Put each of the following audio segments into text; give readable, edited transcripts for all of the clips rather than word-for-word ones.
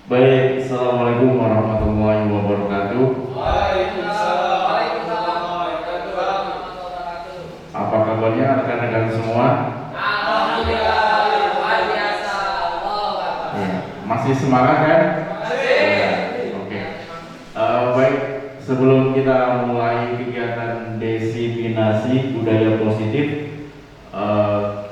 Baik, Assalamualaikum warahmatullahi wabarakatuh. Waalaikumsalam warahmatullahi wabarakatuh. Apa kabarnya rekan-rekan semua? Alhamdulillah, luar biasa. Allahu Akbar. Ya, masih semangat kan? Masih. Ya, oke. Baik, sebelum kita mulai kegiatan desiminasi budaya positif,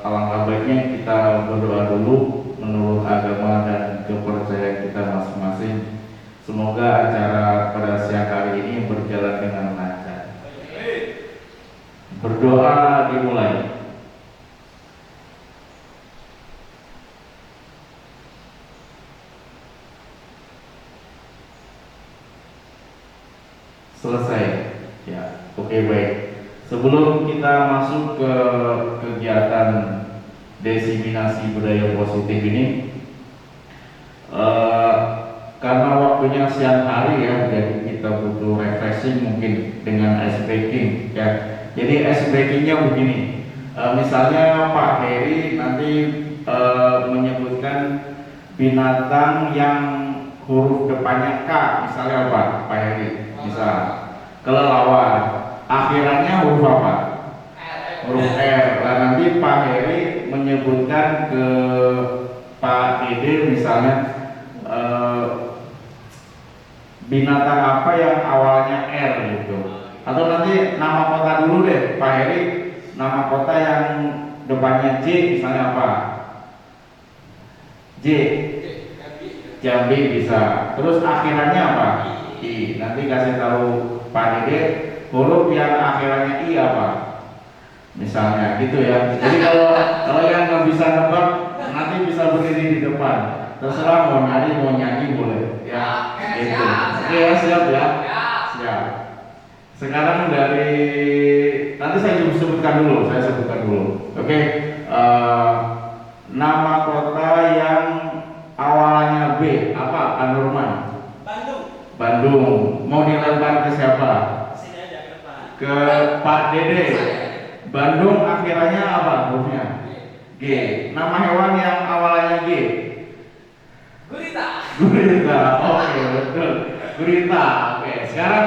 alangkah baiknya kita berdoa dulu menurut agama dan kepercayaan kita masing-masing. Semoga acara pada siang hari ini berjalan dengan lancar. Berdoa dimulai. Selesai. Ya, oke, baik. Sebelum kita masuk ke kegiatan desiminasi budaya positif ini, karena waktunya siang hari ya, jadi kita butuh refreshing mungkin dengan ice breaking ya. Jadi ice breakingnya begini, misalnya Pak Heri nanti menyebutkan binatang yang huruf depannya K, misalnya apa Pak Heri? Misal kelelawar, akhirannya huruf apa? Huruf R. Nah, nanti Pak Heri menyebutkan ke Pak Ide misalnya binatang apa yang awalnya R gitu. Atau nanti nama kota dulu deh Pak Heri, nama kota yang depannya J misalnya apa? J. Jambi bisa. Terus akhirannya apa? I. Nanti kasih tahu Pak Ide huruf yang akhirannya I apa? Misalnya gitu ya. Jadi kalau yang nggak bisa nebak nanti bisa berdiri di depan. Terserah mau nari mau nyanyi boleh ya. Gitu. Oke ya, siap ya. Siap. Sekarang dari nanti saya sebutkan dulu. Oke. Nama kota yang awalnya B apa? Anurman. Bandung. Mau dilempar ke siapa? Sini aja ke depan. Ke Pak Dede. Bandung akhirannya apa hurufnya? G. Nama hewan yang awalnya G? Gurita. Oke, betul. Gurita. Oke. Sekarang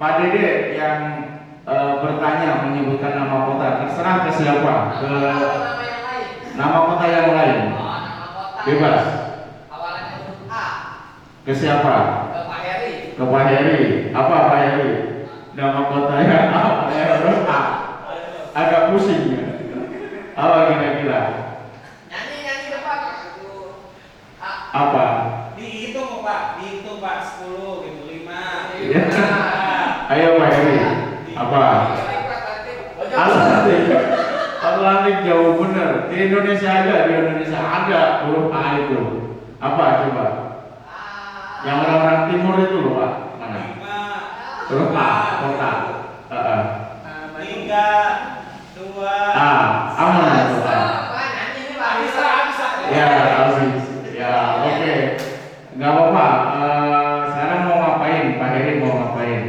Pak Dede yang bertanya menyebutkan nama kota. Terserah ke siapa? Ke Nama yang lain. nama kota yang lain. Nama kota. Bebas. Awalnya huruf A. Ke siapa? Ke Pak Heri. Ke Pak Heri. Apa Pak Heri? Nama kota yang awalnya huruf A. Agak pusing ya. Apa kira-kira? Nyanyi depan. A. Apa? Dihitung Pak, dihitung Pak 10 gitu 5. Ya. Ayo Pak Heri. Apa? Atlantik jauh bener. Di Indonesia ada huruf A itu. Apa coba? Yang orang-orang timur itu loh Pak. Mana? 5. Huruf A, kota. 3 2. Aman itu A. Nyanyi nih Pak. Bisa. Ya, habis. Ya, oke. Nggak apa-apa. Sekarang mau ngapain? Pak Heri mau ngapain?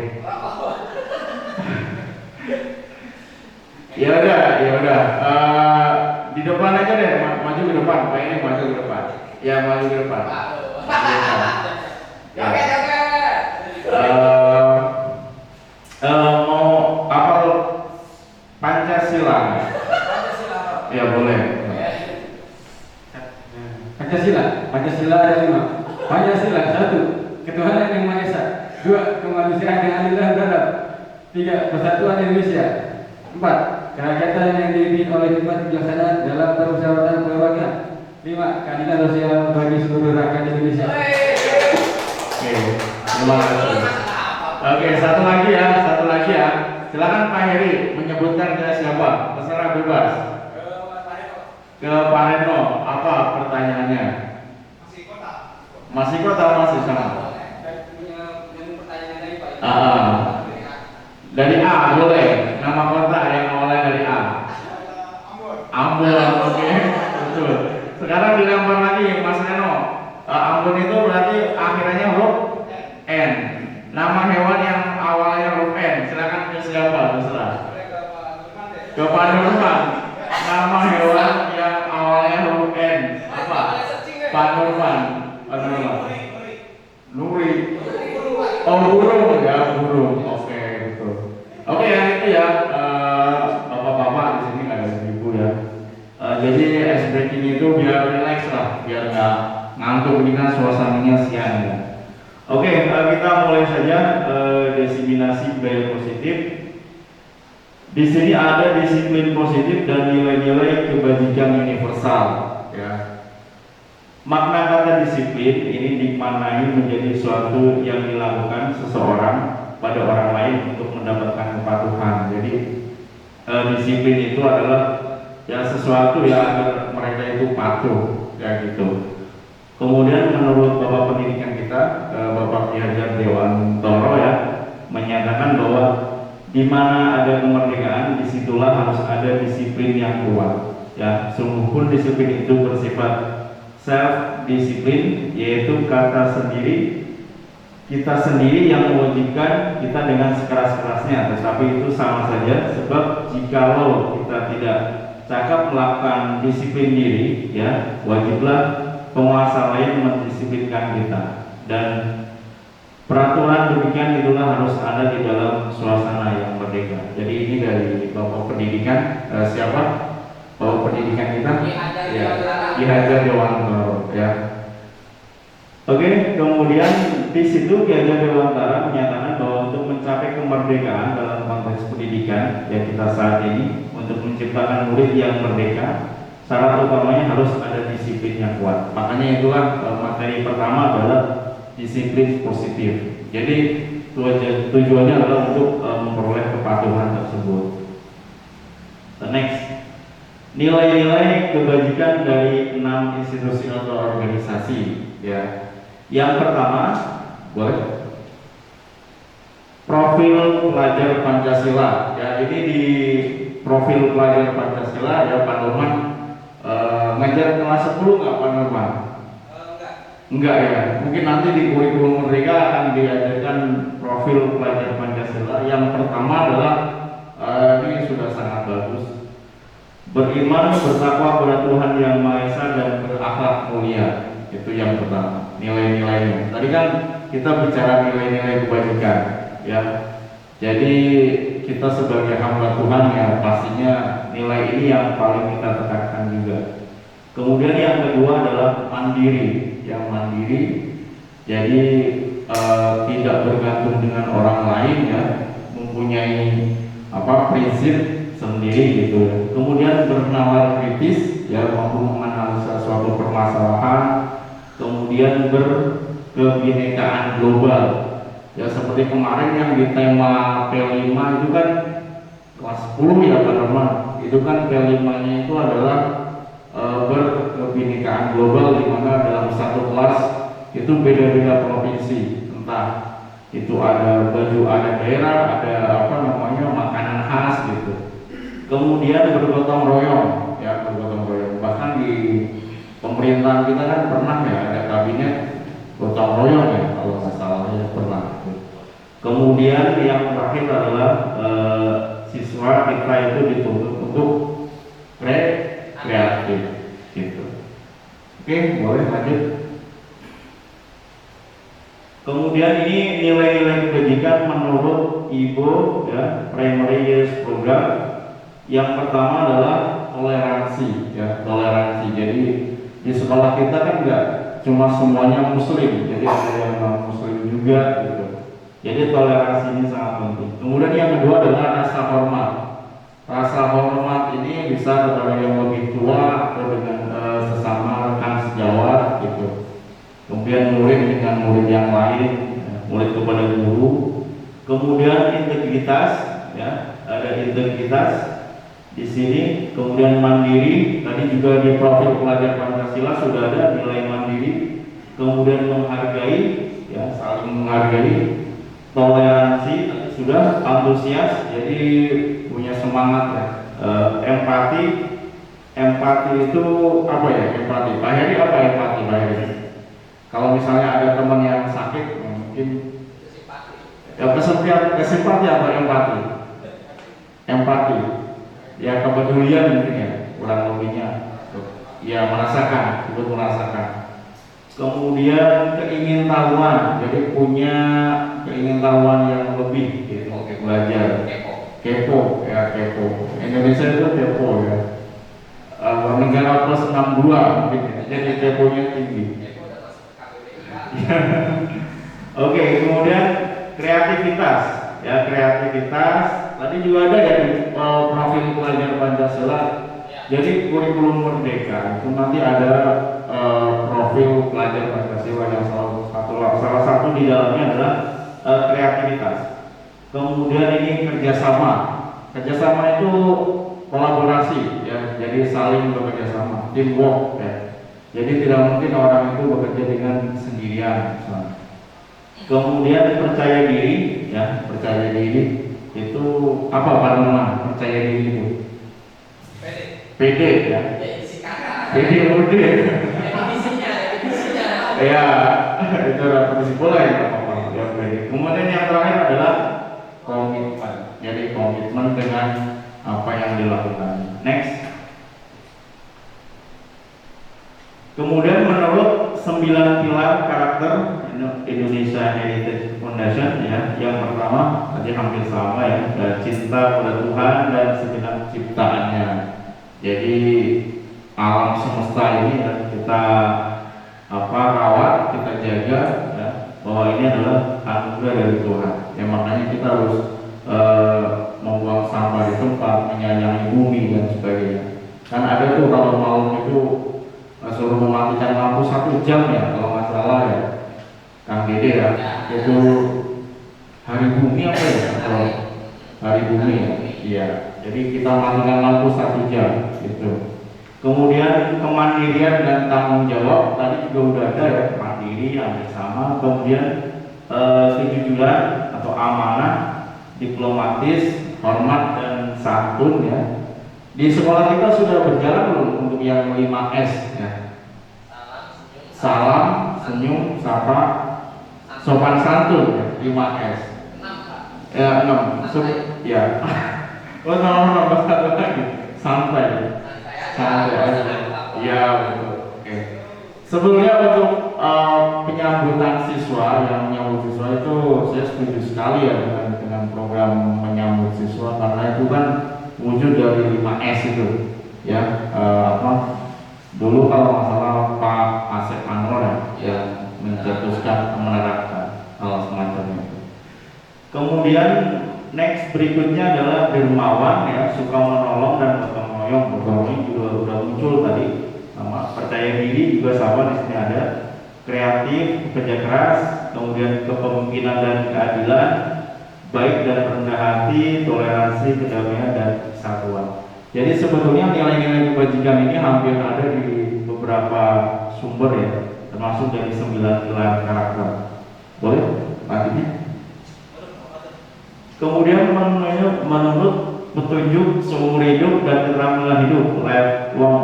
Ya udah. Di depan aja deh, maju ke depan. Pak ini maju ke depan. Ya, maju ke depan. Ya. Mau apa? Pancasila. Ya boleh. Pancasila ada 5. Pancasila 1. Ketuhanan yang Maha Esa. 2. Kemanusiaan yang adil dan beradab. 3. Persatuan Indonesia. 4. Kerakyatan yang dipimpin oleh hikmat kebijaksanaan dalam permusyawaratan kebangsaan. 5. Keadilan sosial bagi seluruh rakyat Indonesia. Oke, terima kasih. Oke, satu lagi ya. Silakan Pak Heri menyebutkan ke siapa? Terserah bebas. Ke Pak Reno. Apa pertanyaannya? Masih kota masih sama. Dari A boleh. Nama kota yang awalnya dari A. Ambon. Oke, betul. Sekarang dilempar lagi Mas Reno. Ambon itu berarti akhirannya huruf N. Nama hewan yang awalnya huruf N. Silakan ke siapa? Terserah. Ke Pak Nurman. Nama hewan yang awalnya huruf N. Apa? Pak Nurman. Pak Nurman. Nuri. Nuri guru, Pak. Oh, burung ya, burung. Oke, betul. Oke ya, itu ya bapak-bapak di sini nggak ada ibu ya. Jadi ice breaking itu biar relax lah, biar nggak ngantuk, ini kan suasananya siang ya. Oke, kita mulai saja diseminasi budaya positif. Di sini ada disiplin positif dan nilai-nilai kebajikan universal. Ya. Makna kata disiplin ini dimaknai menjadi suatu yang dilakukan seseorang pada orang lain untuk mendapatkan kepatuhan. Jadi disiplin itu adalah ya sesuatu yang agar mereka itu patuh, ya gitu. Kemudian menurut Bapak Pendidikan kita, Bapak Ki Hajar Dewantoro ya, menyatakan bahwa di mana ada kemerdekaan, disitulah harus ada disiplin yang kuat. Ya, sungguh pun disiplin itu bersifat self disiplin, yaitu kata sendiri kita sendiri yang mewajibkan kita dengan sekeras-kerasnya, tetapi itu sama saja sebab jikalau kita tidak cakap melakukan disiplin diri, ya wajiblah penguasa lain mendisiplinkan kita. Dan peraturan demikian itulah harus ada di dalam suasana yang merdeka. Jadi ini dari Bapak Pendidikan, siapa? Bapak Pendidikan kita? Ki Hajar Dewantoro ya. Oke, kemudian di situ Ki Hajar Dewantara menyatakan bahwa untuk mencapai kemerdekaan dalam konteks pendidikan yang kita saat ini, untuk menciptakan murid yang merdeka, syarat utamanya harus ada disiplin yang kuat. Makanya itulah materi pertama adalah disiplin positif. Jadi tujuannya adalah untuk memperoleh kepatuhan tersebut. Next, nilai-nilai kebajikan dari 6 institusi atau organisasi. Ya, yang pertama, boleh. Profil pelajar Pancasila. Ya, ini di profil pelajar Pancasila ya Pak Nurman. Ngajar kelas 10 nggak Pak Nurman? Enggak ya. Mungkin nanti di kurikulum merdeka akan diajarkan profil pelajar Pancasila. Yang pertama adalah ini sudah sangat bagus. Beriman, bertakwa kepada Tuhan Yang Maha Esa dan berakhlak mulia. Itu yang pertama, nilai-nilainya. Tadi kan kita bicara nilai-nilai kebajikan, ya. Jadi kita sebagai hamba Tuhan ya pastinya nilai ini yang paling kita tekankan juga. Kemudian yang kedua adalah mandiri, yang mandiri. Jadi tidak bergantung dengan orang lain ya, mempunyai prinsip sendiri gitu ya. Kemudian bernalar kritis ya, mampu menganalisa suatu permasalahan. Kemudian berkebinekaan global ya, seperti kemarin yang di tema P5 itu kan kelas 10 ya Pak Norman, itu kan P5 nya itu adalah berkebinekaan global, di mana dalam satu kelas itu beda-beda provinsi, entah itu ada baju ada daerah, ada makanan khas gitu. Kemudian bergotong royong ya, bergotong royong. Bahkan di pemerintahan kita kan pernah ya ada kabinet gotong royong ya, kalau nggak salah ya pernah. Kemudian yang terakhir adalah siswa kita itu dituntut untuk kreatif gitu. Oke, boleh lanjut. Kemudian ini nilai-nilai kebajikan menurut Ibu ya, Primary Years Program. Yang pertama adalah toleransi ya, toleransi. Jadi di sekolah kita kan enggak cuma semuanya muslim, jadi ada yang non muslim juga gitu. Jadi toleransi ini sangat penting. Kemudian yang kedua adalah rasa hormat. Rasa hormat ini bisa kepada yang lebih tua atau dengan sesama rekan sejawat gitu. Kemudian murid dengan murid yang lain, murid kepada guru. Kemudian integritas ya, ada integritas di sini. Kemudian mandiri, tadi juga di profil pelajar Pancasila sudah ada nilai mandiri. Kemudian menghargai ya, saling menghargai. Toleransi tadi sudah, antusias, jadi punya semangat ya. Empati itu apa ya? Empati, Pak Heri apa empati Pak Heri? Kalau misalnya ada teman yang sakit, mungkin ya kesimpati atau empati? Empati, ya kepedulian mungkin ya, kurang lebihnya. Ya merasakan, ikut merasakan. Kemudian keingintahuan, jadi punya keingintahuan yang lebih gitu, belajar. Kepo, ya kepo. Indonesia itu kepo ya. Negara plus 62 mungkin ya. Jadi keponya tinggi. Oke, kemudian kreativitas, ya kreativitas. Tadi juga ada ya di profil pelajar Pancasila. Jadi kurikulum merdeka itu nanti ada profil pelajar Pancasila yang salah satu di dalamnya adalah kreativitas. Kemudian ini kerjasama. Kerjasama itu kolaborasi, ya. Jadi saling bekerja sama, teamwork, ya. Jadi tidak mungkin orang itu bekerja dengan sendirian. Misalnya. Kemudian percaya diri, ya percaya diri itu apa Pak? Percaya diri itu? PD, ya. PD mode. Definisinya. Ya, itu definisi boleh ya Pak. Ya, PD. Kemudian yang terakhir adalah komitmen. Jadi komitmen dengan apa yang dilakukan. Next. Kemudian menurut 9 pilar karakter Indonesia Heritage Foundation, ya, yang pertama tadi hampir sama ya, cinta pada Tuhan dan segenap ciptaannya. Jadi alam semesta ini ya, kita rawat, kita jaga, ya, bahwa ini adalah anugerah dari Tuhan. Ya makanya kita harus membuang sampah di tempat, menyayangi bumi dan sebagainya. Kan ada tuh kalau malam itu suruh mematikan lampu 1 jam ya kalau nggak salah ya, Kang Dede ya. Itu hari bumi apa ya? Kalau hari bumi ya. Iya. Jadi kita matikan lampu 1 jam gitu. Kemudian kemandirian dan tanggung jawab tadi juga udah ada ya, mandiri, hampir sama. Kemudian kejujuran atau amanah, diplomatis, hormat dan santun ya. Di sekolah kita sudah berjalan belum untuk yang 5S ya? Salam, senyum, sapa, sopan santun ya, 5S. Ya 6. Ya. Oh, nambah satu lagi. Santai. Ya betul. Oke. Sebelumnya untuk penyambutan siswa, yang menyambut siswa itu saya setuju sekali ya dengan program menyambut siswa, karena itu kan wujud dari 5S itu ya. Dulu kalau masalah Pak Asep Anwar ya, yang mencetuskan menerapkan hal semacam itu. Kemudian next berikutnya adalah dermawan ya, suka menolong dan gotong royong. Gotong royong juga sudah muncul tadi. Sama percaya diri juga sama, di sini ada. Kreatif, kerja keras, kemudian kepemimpinan dan keadilan, baik dan rendah hati, toleransi, kedamaian dan kesatuan. Jadi sebetulnya nilai-nilai kebajikan ini hampir ada di beberapa sumber ya, termasuk dari 9 pilar karakter. Boleh lanjutnya? Kemudian menurut petunjuk seumur hidup dan keterampilan hidup, lifelong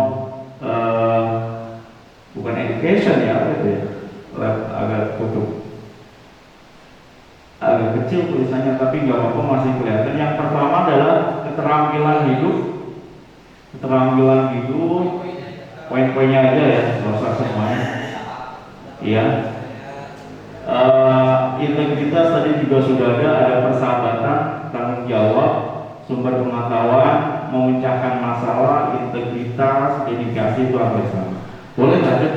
bukan education ya, apa itu ya? Agak tutup, agak kecil tulisannya, tapi nggak apa-apa masih kelihatan. Yang pertama adalah keterampilan hidup. Keterampilan hidup, poin-poinnya aja ya, nggak usah semuanya. Iya. Integritas tadi juga sudah ada persahabatan, tanggung jawab, sumber pengetahuan, memecahkan masalah, integritas, dedikasi itu hampir sama. Boleh lanjut.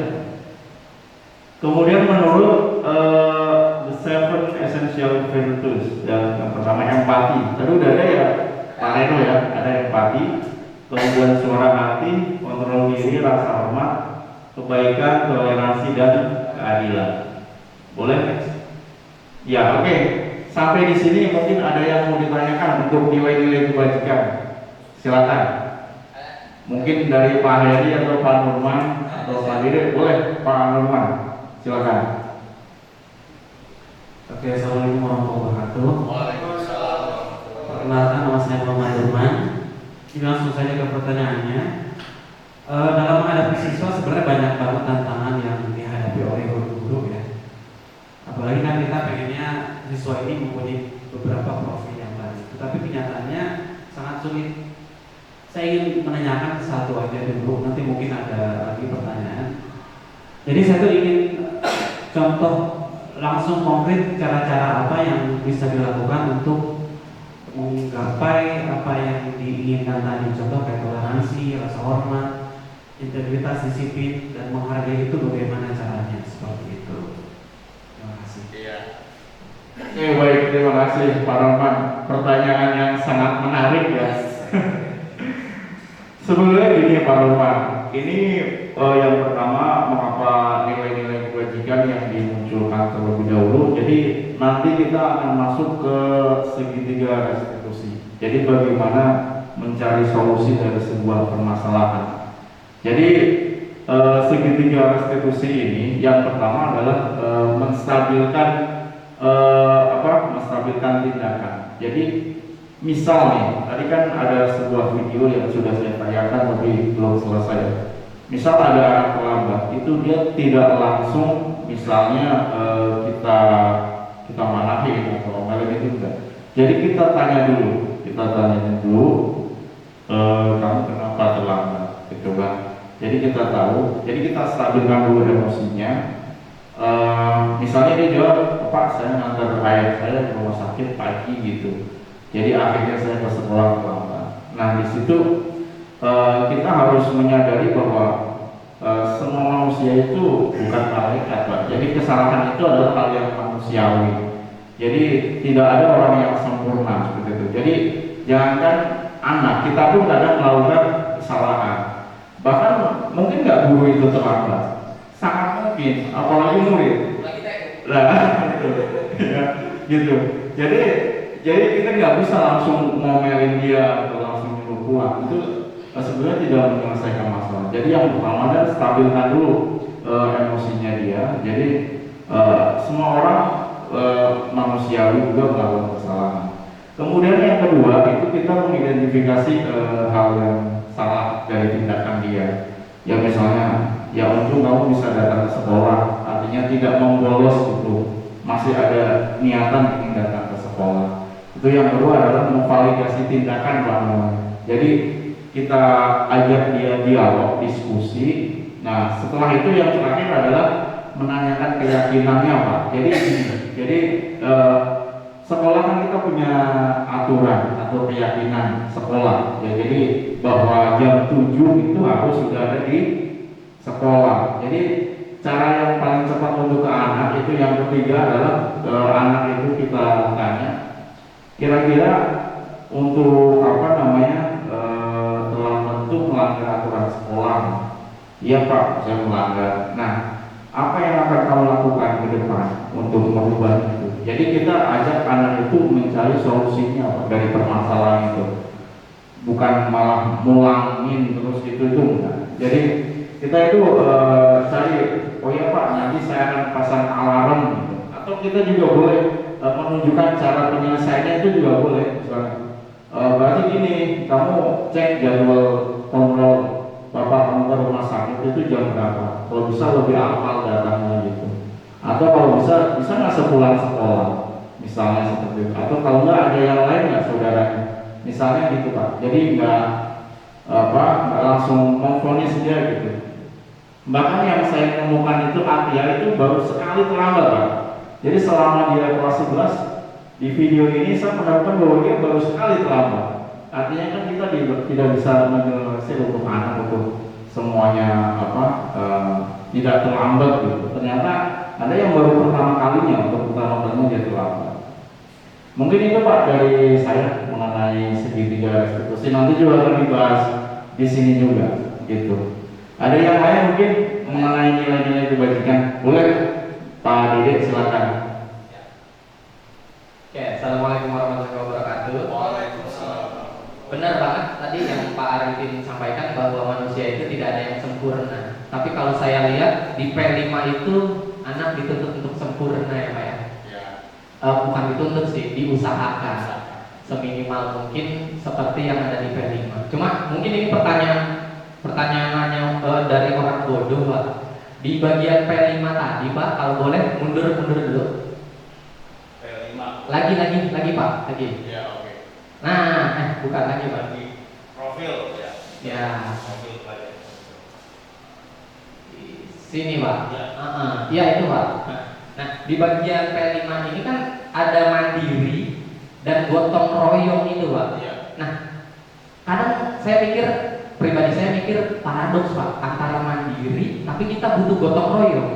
Kemudian menurut the 7 essential virtues, yang pertama empati. Tadi udah ada ya, Pak Reno ya, ada empati. Kemudian suara hati, kontrol diri, rasa hormat, kebaikan, toleransi dan keadilan. Boleh? Ya, oke. Sampai di sini mungkin ada yang mau ditanyakan untuk nilai-nilai kebajikan. Silakan. Mungkin dari Pak Heri atau Pak Nurman atau Pak Dede, boleh Pak Nurman. Silakan. Oke, assalamualaikum warahmatullahi wabarakatuh. Waalaikumsalam. Perkenalkan, nama saya Muhammad Nurman. Ini langsung saja ke pertanyaannya. Dalam menghadapi siswa sebenarnya banyak banget tantangan yang dihadapi oleh guru-guru ya. Apalagi kan kita pengennya siswa ini mempunyai beberapa profil yang baik, tetapi kenyataannya sangat sulit. Saya ingin menanyakan satu aja dulu, nanti mungkin ada lagi pertanyaan. Jadi saya tuh ingin contoh langsung konkret cara-cara apa yang bisa dilakukan untuk menggapai apa yang diinginkan tadi, contoh kayak toleransi, rasa hormat, integritas, disiplin, dan menghargai itu bagaimana caranya seperti itu. Terima kasih. Iya. Oke, baik, terima kasih Pak Roman. Pertanyaan yang sangat menarik ya. Sebenarnya ini Pak Roman, ini yang pertama mengapa nilai-nilai kebajikan yang dimunculkan terlebih dahulu. Jadi nanti kita akan masuk ke segitiga restitusi. Jadi bagaimana mencari solusi dari sebuah permasalahan. Jadi segitiga restitusi ini yang pertama adalah menstabilkan tindakan. Jadi misal nih, tadi kan ada sebuah video yang sudah saya tayangkan tapi belum selesai. Misal ada anak terlambat, itu dia tidak langsung misalnya kita marahin atau omelin itu enggak. Jadi kita tanya dulu, kamu kenapa terlambat, gitu kan? Jadi kita tahu, jadi kita stabilkan dulu emosinya. Misalnya dia jawab, Pak, saya ngantar ayah saya ke rumah sakit pagi gitu. Jadi akhirnya saya ke sekolah terlambat. Nah di situ kita harus menyadari bahwa semua manusia itu bukan malaikat, Pak. Jadi kesalahan itu adalah hal yang manusiawi. Jadi tidak ada orang yang sempurna seperti itu. Jadi jangankan anak, kita pun kadang melakukan kesalahan. Bahkan mungkin nggak guru itu terlambat, sangat mungkin, apalagi murid. Lagi TK. Lah, gitu. Jadi kita nggak bisa langsung ngomelin dia atau langsung nyuruh pulang. Itu sebenarnya tidak menyelesaikan masalah. Jadi yang pertama adalah stabilkan dulu emosinya dia. Jadi semua orang manusiawi juga melakukan kesalahan. Kemudian yang kedua itu kita mengidentifikasi hal yang salah dari tindakan dia. Ya misalnya, ya untung kamu bisa datang ke sekolah, artinya tidak membolos gitu, masih ada niatan ingin datang ke sekolah. Itu yang kedua adalah memvalidasi tindakan Pak. Jadi kita ajak dia dialog, diskusi. Nah setelah itu yang terakhir adalah menanyakan keyakinannya Pak. Jadi sekolah kan kita punya aturan atau keyakinan sekolah. Ya, jadi bahwa jam 7 itu harus sudah ada di sekolah. Jadi cara yang paling cepat untuk ke anak itu yang ketiga adalah anak itu kita tanya, kira-kira untuk terlambat itu melanggar aturan sekolah. Iya Pak, saya melanggar. Nah, apa yang akan kamu lakukan ke depan untuk merubah itu? Jadi kita ajak anak itu mencari solusinya Pak, dari permasalahan itu, bukan malah mulangin terus itu enggak. Jadi kita itu cari, oh ya Pak, nanti saya akan pasang alarm gitu. Atau kita juga boleh menunjukkan cara penyelesaiannya, itu juga boleh. Misalnya, berarti gini, kamu cek jadwal kontrol bapak kamu ke rumah sakit itu jam berapa? Kalau bisa lebih awal datangnya gitu. Atau kalau bisa nggak sepulang sekolah, misalnya seperti itu. Atau kalau nggak ada yang lain nggak saudaranya, misalnya gitu Pak. Jadi nggak langsung memvonis dia gitu. Bahkan yang saya temukan itu Atia itu baru sekali terlambat Pak. Jadi selama dia kelas 11 di video ini saya menemukan bahwa dia baru sekali terlambat. Artinya kan kita tidak bisa menjelaskan untuk anak untuk semuanya tidak terlambat gitu. Ternyata ada yang baru pertama kalinya untuk pertama kalinya dia terlambat. Mungkin itu Pak dari saya mengenai segitiga restitusi. Nanti juga akan dibahas di sini juga gitu. Ada yang lain mungkin mengenai nilai-nilai kebajikan? Boleh Pak Dede, silakan. Oke, assalamualaikum warahmatullahi wabarakatuh. Waalaikumsalam. Benar banget tadi yang Pak Arifin sampaikan bahwa manusia itu tidak ada yang sempurna. Tapi kalau saya lihat di P5 itu anak dituntut untuk sempurna ya Pak ya. Bukan dituntut sih, diusahakan seminimal mungkin seperti yang ada di P5. Cuma mungkin ini pertanyaannya dari orang bodoh Pak. Di bagian P5 tadi Pak, kalau boleh mundur dulu. P5. Lagi Pak, lagi. Ya, oke. Nah, bukan lagi Pak. Lagi profil ya. Ya, Profil aja. di sini Pak. Ya. Iya itu Pak. Nah, di bagian P5 ini kan ada mandiri dan gotong royong itu, Pak. Nah, kadang saya mikir, pribadi saya mikir paradoks, Pak, antara mandiri tapi kita butuh gotong royong.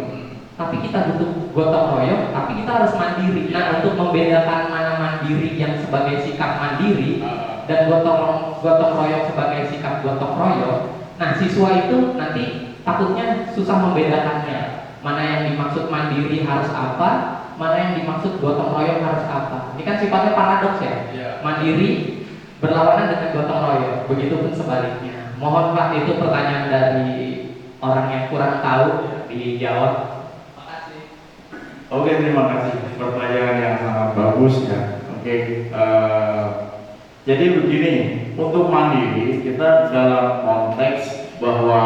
Tapi kita butuh gotong royong, tapi kita harus mandiri. Nah, untuk membedakan mana mandiri yang sebagai sikap mandiri dan gotong royong sebagai sikap gotong royong, nah siswa itu nanti takutnya susah membedakannya. Mana yang dimaksud mandiri harus apa, mana yang dimaksud gotong royong harus apa. Ini kan sifatnya paradoks ya. Mandiri berlawanan dengan gotong royong, begitupun sebaliknya. Mohon Pak, itu pertanyaan dari orang yang kurang tahu dijawab. Oke, terima kasih. Pertanyaan yang sangat bagus ya. Oke, jadi begini, untuk mandiri kita dalam konteks bahwa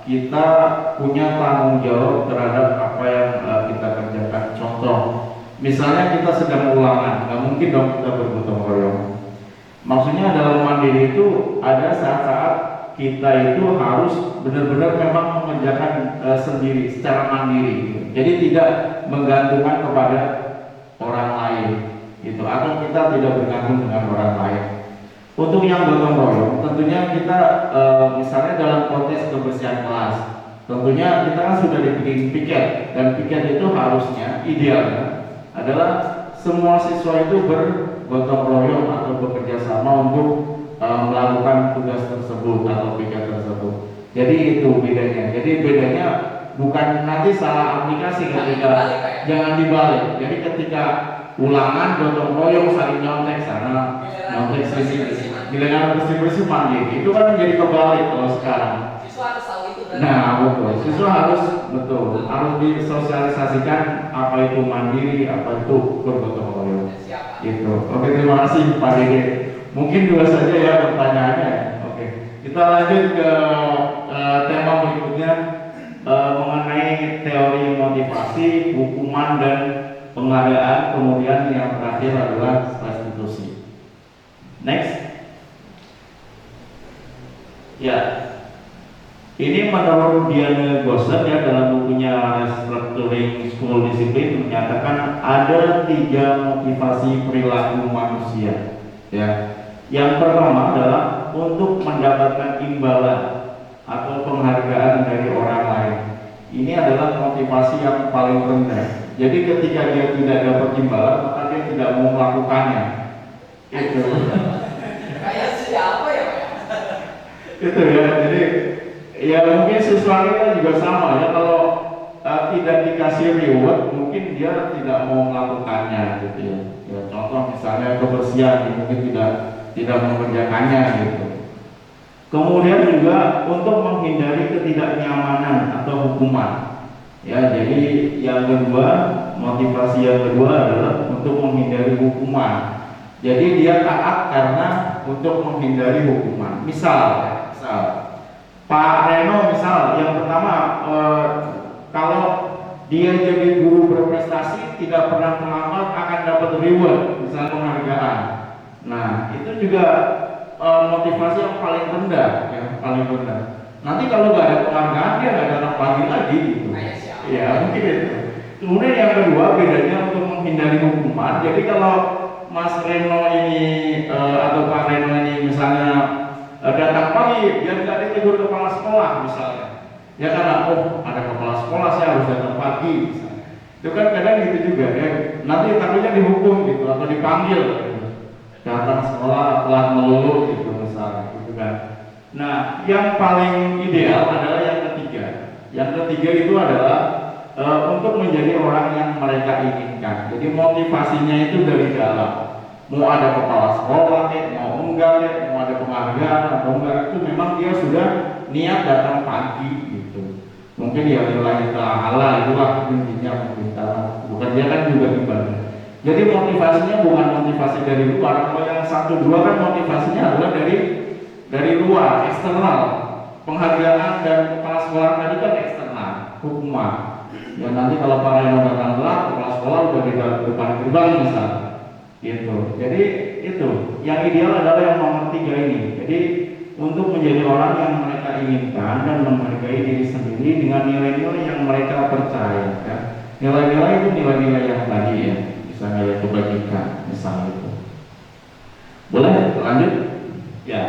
kita punya tanggung jawab terhadap apa yang kita kerjakan. Contoh, misalnya kita sedang ulangan, nggak mungkin dong kita bergotong royong. Maksudnya dalam mandiri itu ada saat-saat kita itu harus benar-benar memang mengerjakan sendiri secara mandiri, jadi tidak menggantungkan kepada orang lain, gitu, atau kita tidak bergantung dengan orang lain. Untuk yang gotong royong, tentunya kita misalnya dalam konteks kebersihan kelas, tentunya kita kan sudah dibikin piket, dan piket itu harusnya idealnya adalah semua siswa itu bergotong royong atau bekerja sama untuk melakukan tugas tersebut atau piket tersebut. Jadi itu bedanya. Jadi bedanya bukan nanti salah aplikasi ketika jangan dibalik. Jadi ketika ulangan gotong royong saling nyontek sana, nyontek sini, giliran bersih-bersih mandiri. Itu kan menjadi kebalik kalau sekarang. Siswa harus tahu itu. Nah, betul. Siswa harus harus disosialisasikan apa itu mandiri, apa itu bergotong royong. Gitu. Oke, terima kasih Pak Dede. Mungkin dua saja ya pertanyaannya. Oke, kita lanjut ke tema berikutnya mengenai teori motivasi, hukuman dan penghargaan. Kemudian yang terakhir adalah restitusi. Next. Ya, ini menurut Diana Gosset ya dalam bukunya Restructuring School Discipline menyatakan ada 3 motivasi perilaku manusia. Ya. Yang pertama adalah untuk mendapatkan imbalan atau penghargaan dari orang lain. Ini adalah motivasi yang paling rendah. Jadi ketika dia tidak dapat imbalan, maka dia tidak mau melakukannya. Itu. Kayak siapa ya, Pak? Itu ya. Jadi ya mungkin siswa kita juga sama ya. Kalau tidak dikasih reward, mungkin dia tidak mau melakukannya gitu ya. Ya contoh misalnya kebersihan, mungkin tidak mengerjakannya gitu. Kemudian juga untuk menghindari ketidaknyamanan atau hukuman. Ya, jadi yang kedua, motivasi yang kedua adalah untuk menghindari hukuman. Jadi dia taat karena untuk menghindari hukuman. Misal Pak Reno misal, yang pertama kalau dia jadi guru berprestasi tidak pernah terlambat akan dapat reward, misalnya penghargaan. Nah, itu juga motivasi yang paling rendah, ya, paling rendah. Nanti kalau nggak ada penghargaan dia nggak datang pagi lagi, gitu. Ya mungkin itu. Kemudian yang kedua bedanya untuk menghindari hukuman. Jadi kalau Mas Reno ini atau Pak Reno ini misalnya datang pagi, biar nggak ditegur kepala sekolah misalnya. Ya karena ada kepala sekolah saya harus datang pagi misalnya. Itu kan kadang gitu juga ya. Nanti takutnya dihukum gitu atau dipanggil gitu. Datang sekolah telat melulu gitu misalnya gitu kan. Nah, yang paling ideal adalah yang ketiga. Yang ketiga itu adalah untuk menjadi orang yang mereka inginkan. Jadi motivasinya itu dari dalam. Mau ada kepala sekolah, mau enggak, mau ada penghargaan atau enggak, itu memang dia sudah niat datang pagi gitu. Mungkin ya lillahi ta'ala itulah intinya mungkin bukan dia kan juga ibadah. Jadi motivasinya bukan motivasi dari luar. Kalau yang 1-2 kan motivasinya adalah dari luar, eksternal. Penghargaan dan kepala sekolah tadi kan eksternal, hukuman. Ya nanti kalau Pak Reno datang telat, kepala sekolah udah di depan gerbang misalnya. Gitu. Jadi itu yang ideal adalah yang nomor 3 ini. Jadi untuk menjadi orang yang mereka inginkan dan menghargai diri sendiri dengan nilai-nilai yang mereka percaya. Ya. Nilai-nilai itu nilai-nilai yang tadi ya, bisa nilai kebajikan, misalnya itu. Boleh lanjut? Ya.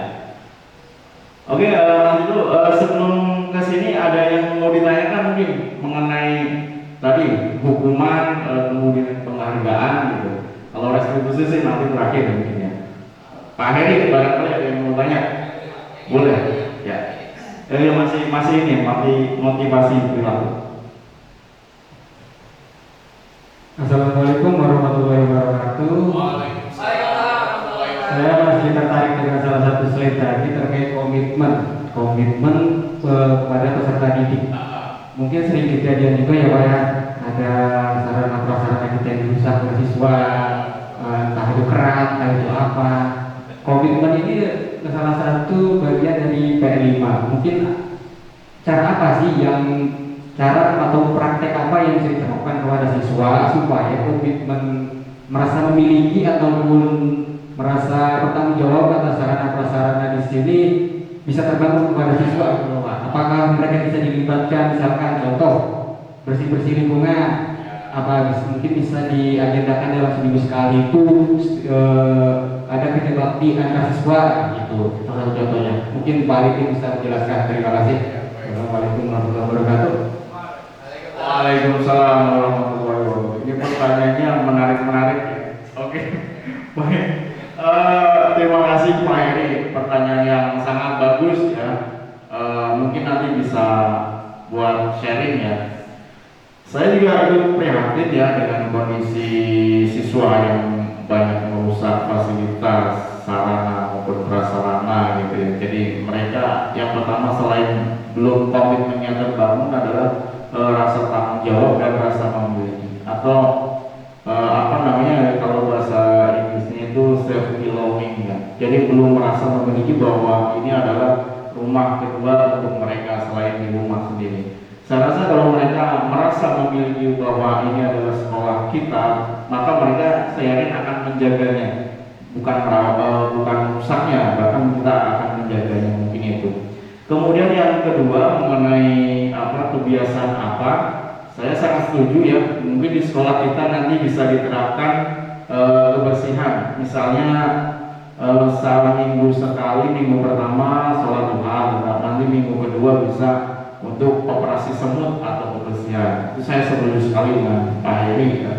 Oke, lanjut dulu. Sebelum ke sini ada yang mau ditanyakan mungkin mengenai tadi hukuman, kemudian penghargaan gitu. Kalau restitusi sih nanti terakhir mungkin ya. Pak Heri, barangkali ada yang mau tanya? Boleh? Ya. Masih ini, masih motivasi perilaku. Assalamualaikum warahmatullahi wabarakatuh. Saya masih tertarik dengan salah satu slide tadi terkait komitmen kepada peserta didik. Mungkin sering kejadian juga ya Pak ya, ada sarana prasarana kita yang dirusak oleh siswa, entah itu keras, entah itu apa. Komitmen ini salah satu bagian dari PR5. Mungkin cara apa sih cara atau praktek apa yang bisa diterapkan kepada siswa supaya komitmen merasa memiliki ataupun merasa bertanggung jawab atas sarana prasarana di sini bisa terbangun kepada siswa gitu, Pak. Apakah mereka bisa dilibatkan, misalkan contoh bersih-bersih lingkungan, mungkin bisa diagendakan dalam seminggu sekali itu ada kerja bakti antar siswa gitu, salah satu contohnya. Mungkin Pak Arifin bisa menjelaskan. Terima kasih. Assalamualaikum warahmatullahi wabarakatuh. Waalaikumsalam warahmatullahi wabarakatuh. Ini pertanyaannya menarik-menarik ya. Oke, baik. Terima kasih Pak Heri, pertanyaan yang sangat bagus ya. Mungkin nanti bisa buat sharing ya. Saya juga ikut prihatin ya dengan kondisi siswa yang banyak merusak fasilitas sarana maupun prasarana gitu ya. Jadi mereka yang pertama selain belum komitmennya terbangun adalah rasa tanggung jawab dan rasa memiliki atau kalau bahasa Inggrisnya itu self belonging ya. Jadi belum merasa memiliki bahwa ini adalah rumah kedua untuk mereka selain di rumah sendiri. Saya rasa kalau mereka merasa memiliki bahwa ini adalah sekolah kita, maka mereka saya yakin akan menjaganya, bukan rusaknya, bahkan kita akan menjaganya mungkin itu. Kemudian yang kedua mengenai kebiasaan saya sangat setuju ya. Mungkin di sekolah kita nanti bisa diterapkan kebersihan, misalnya minggu sekali, minggu pertama sholat duha, nanti minggu kedua bisa untuk operasi semut atau kebersihan. Itu saya setuju sekali dengan Pak Heri ya.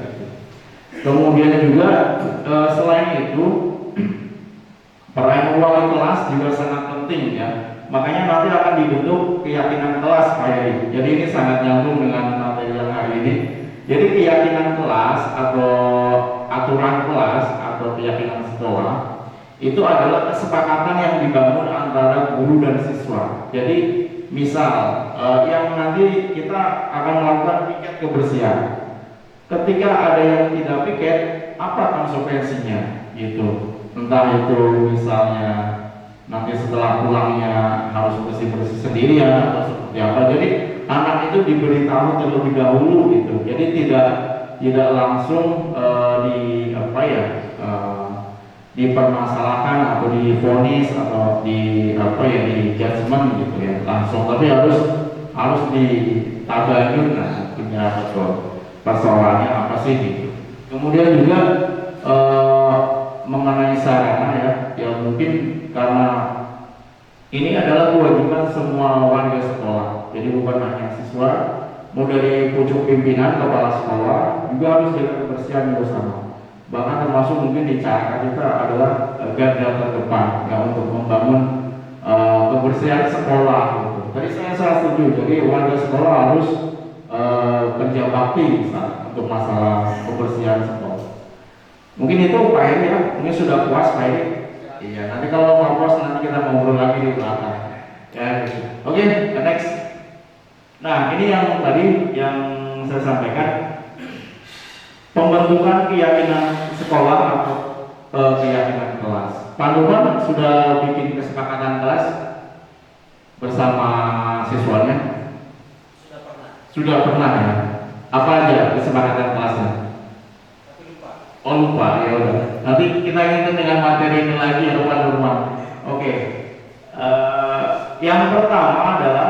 Kemudian juga selain itu peran wali kelas juga sangat penting ya. Makanya nanti akan dibentuk keyakinan kelas Pak Heri. Jadi ini sangat nyambung dengan materi yang hari ini. Jadi keyakinan kelas atau aturan kelas atau keyakinan sekolah itu adalah kesepakatan yang dibangun antara guru dan siswa. Jadi misal yang nanti kita akan melakukan piket kebersihan. Ketika ada yang tidak piket, apa konsekuensinya? Gitu. Entah itu misalnya nanti setelah pulangnya harus bersih-bersih sendirian atau seperti apa. Jadi anak itu diberitahu terlebih dahulu gitu. Jadi tidak langsung dipermasalahkan atau divonis atau di judgement gitu ya langsung, tapi harus ditabayun persoalannya apa sih gitu. Kemudian juga mengenai sarana ya mungkin karena ini adalah kewajiban semua warga sekolah, jadi bukan hanya siswa, mau dari pucuk pimpinan kepala sekolah juga harus jaga kebersihan bersama. Bahkan termasuk mungkin di cara kita adalah garda terdepan ya untuk membangun kebersihan sekolah gitu. Tadi saya sangat setuju, jadi warga sekolah harus kerja bakti misalnya untuk masalah kebersihan sekolah. Mungkin itu Pak Heri ya, mungkin sudah puas Pak Heri. Iya, nanti kalau mau puas nanti kita ngobrol lagi di belakang. Ya, gitu. Oke, next. Nah, ini yang tadi yang saya sampaikan, pembentukan keyakinan sekolah atau keyakinan kelas. Pak Nurman sudah bikin kesepakatan kelas bersama siswanya? Sudah pernah ya. Apa aja kesepakatan kelasnya? Oh lupa, ya udah. Nanti kita ingat dengan materi ini lagi ya Pak Nurman. Oke. Yang pertama adalah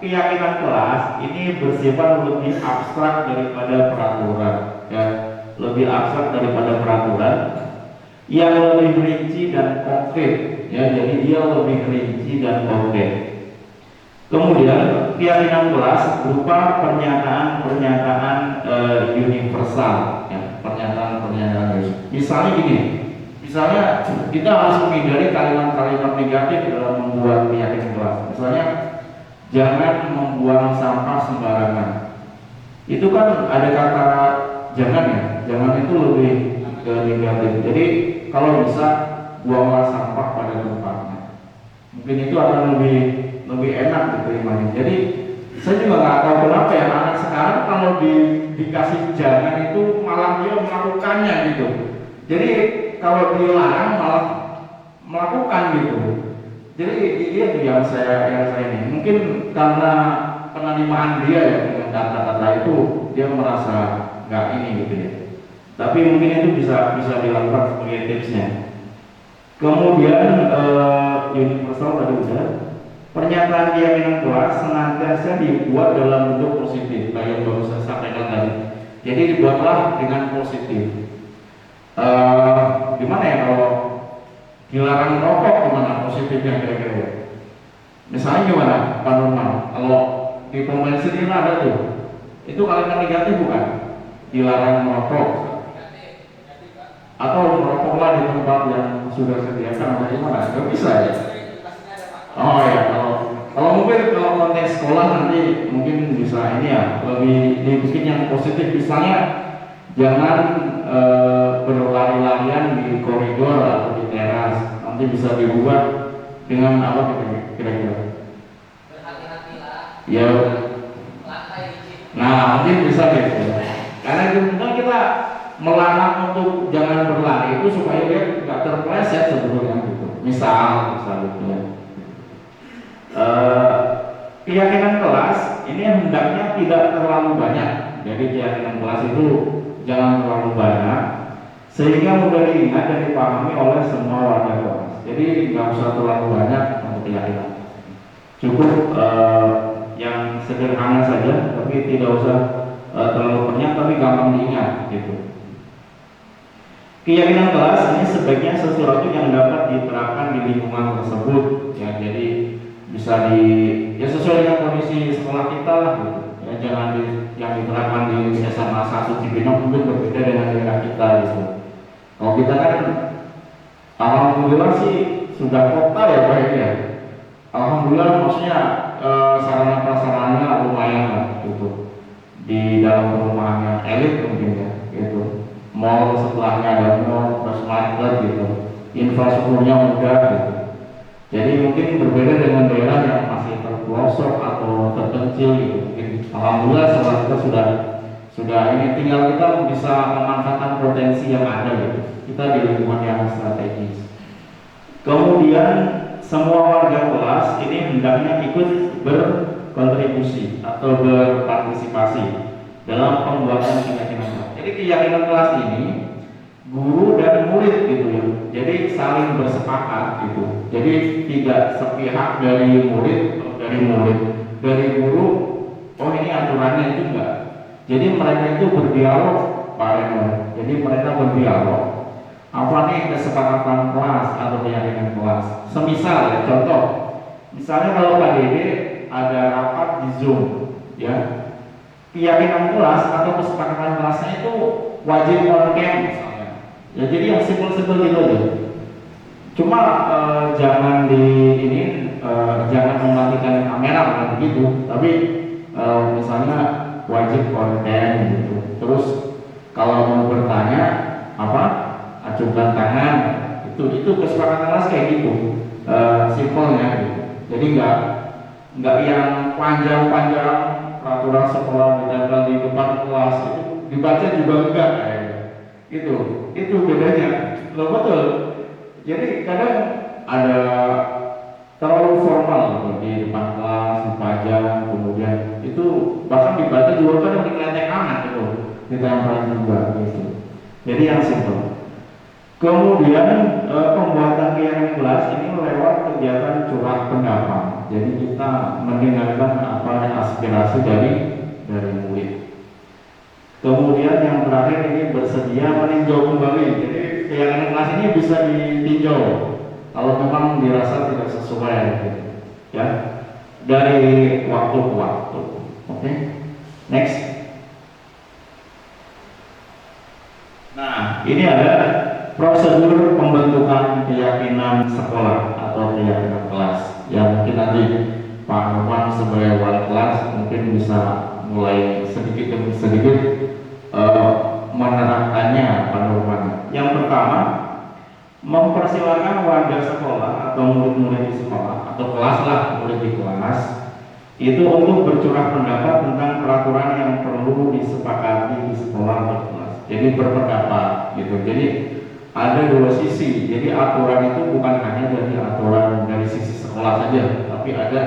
keyakinan kelas ini bersifat lebih abstrak daripada peraturan, ya, lebih abstrak daripada peraturan yang lebih rinci dan konkret, ya. Jadi dia lebih rinci dan konkret. Kemudian keyakinan kelas berupa pernyataan-pernyataan universal, ya, pernyataan-pernyataan universal. Misalnya gini, misalnya kita harus menghindari kalimat-kalimat negatif dalam membuat keyakinan kelas. Misalnya jangan membuang sampah sembarangan. Itu kan ada kata jangan, ya, jangan itu lebih ke negatif. Jadi kalau bisa buanglah sampah pada tempatnya. Mungkin itu akan lebih enak diterimanya. Jadi saya juga nggak tahu kenapa ya anak sekarang kalau dikasih jangan itu malah dia melakukannya gitu. Jadi kalau dilarang malah melakukan gitu. Jadi itu yang saya ini. Mungkin karena penerimaan dia ya dengan kata-kata itu dia merasa nggak ini gitu ya. Tapi mungkin itu bisa dilakukan sebagai tipsnya. Kemudian universal tadi udah. Pernyataan keyakinan kelas senantiasa dibuat dalam bentuk positif, kayak yang baru saya sampaikan tadi. Jadi dibuatlah dengan positif. Gimana ya kalau dilarang merokok, gimana positifnya kira-kira? Misalnya gimana, Pak Nurman? Kalau di pemain sendiri ada tuh, itu kalimat negatif bukan? Dilarang merokok, atau merokoklah di tempat yang sudah sediakan, atau gimana? Gak bisa ya? Oh ya, kalau mungkin kalau konteks sekolah nanti mungkin bisa ini ya, lebih dibikin yang positif. Misalnya jangan berlari-larian di koridor atau di teras. Nanti bisa diubah dengan apa kira-kira? Berhati-hatilah. Ya. Nah, mungkin bisa gitu. Karena itu kita melarang untuk jangan berlari itu supaya dia nggak terpleset sebetulnya gitu. Misal gitu ya. Keyakinan kelas ini hendaknya tidak terlalu banyak. Jadi keyakinan kelas itu jangan terlalu banyak sehingga mudah diingat dan dipahami oleh semua warga kelas. Jadi nggak usah terlalu banyak untuk keyakinan. Cukup yang sederhana saja, tapi tidak usah terlalu banyak, tapi gampang diingat gitu. Keyakinan kelas ini sebaiknya sesuatu yang dapat diterapkan di lingkungan tersebut, ya. Jadi bisa ya sesuai dengan kondisi sekolah kita lah gitu. Ya, jangan yang diterapkan di SMA 1 Cibinong mungkin berbeda dengan daerah kita gitu. Kalau kita kan alhamdulillah sih sudah kota ya Pak ya. Alhamdulillah maksudnya sarana prasarana lumayan lah gitu. Di dalam perumahan yang elit mungkin ya gitu. Mall sebelahnya ada mall, terus market gitu. Infrastrukturnya mudah gitu. Jadi mungkin berbeda dengan daerah yang masih terpelosok atau terpencil gitu. Mungkin alhamdulillah setelah kita sudah ini tinggal kita bisa memanfaatkan potensi yang ada gitu. Kita di lingkungan yang strategis. Kemudian semua warga kelas ini hendaknya ikut berkontribusi atau berpartisipasi dalam pembuatan keyakinan kelas. Jadi keyakinan kelas ini guru dan murid gitu ya. Jadi saling bersepakat gitu. Jadi tidak sepihak dari murid atau dari guru. Oh ini aturannya itu enggak. Jadi mereka itu berdialog, Pak Reno. Jadi mereka berdialog. Apa nih kesepakatan kelas atau keyakinan kelas? Semisal ya contoh. Misalnya kalau Pak Dede ada rapat di Zoom, ya. Keyakinan kelas atau kesepakatan kelasnya itu wajib on cam misalnya. Ya jadi yang simpel-simpel gitu aja. Cuma jangan jangan mematikan kamera bukan begitu, tapi misalnya wajib konten gitu. Terus kalau mau bertanya acungkan tangan, itu kesepakatan kelas kayak gitu, simpelnya gitu. Jadi nggak yang panjang-panjang peraturan sekolah ditempel di depan kelas itu dibaca juga enggak itu bedanya. Loh betul. Jadi kadang ada terlalu formal gitu, di depan kelas dipajang, kemudian itu bahkan dibaca juga kadang dikeletek anak gitu, ditempel juga gitu. Jadi yang simpel. Kemudian pembuatan kegiatan kelas ini lewat kegiatan curah pendapat. Jadi kita mendengarkan apa aspirasi dari murid. Kemudian yang terakhir ini bersedia meninjau kembali. Jadi kegiatan kelas ini bisa ditinjau kalau memang dirasa tidak sesuai, gitu. Ya, dari waktu ke waktu. Oke, next. Nah, ini ada prosedur pembentukan keyakinan sekolah atau keyakinan kelas. Ya, mungkin nanti Pak Nurman sebagai wali kelas mungkin bisa mulai sedikit demi sedikit menerapkannya, Pak Nurman. Yang pertama, mempersilahkan warga sekolah atau murid-murid di sekolah atau kelas lah, murid di kelas itu untuk bercurah pendapat tentang peraturan yang perlu disepakati di sekolah atau kelas. Jadi berpendapat gitu. Jadi ada dua sisi. Jadi aturan itu bukan hanya dari aturan dari sisi sekolah saja, tapi ada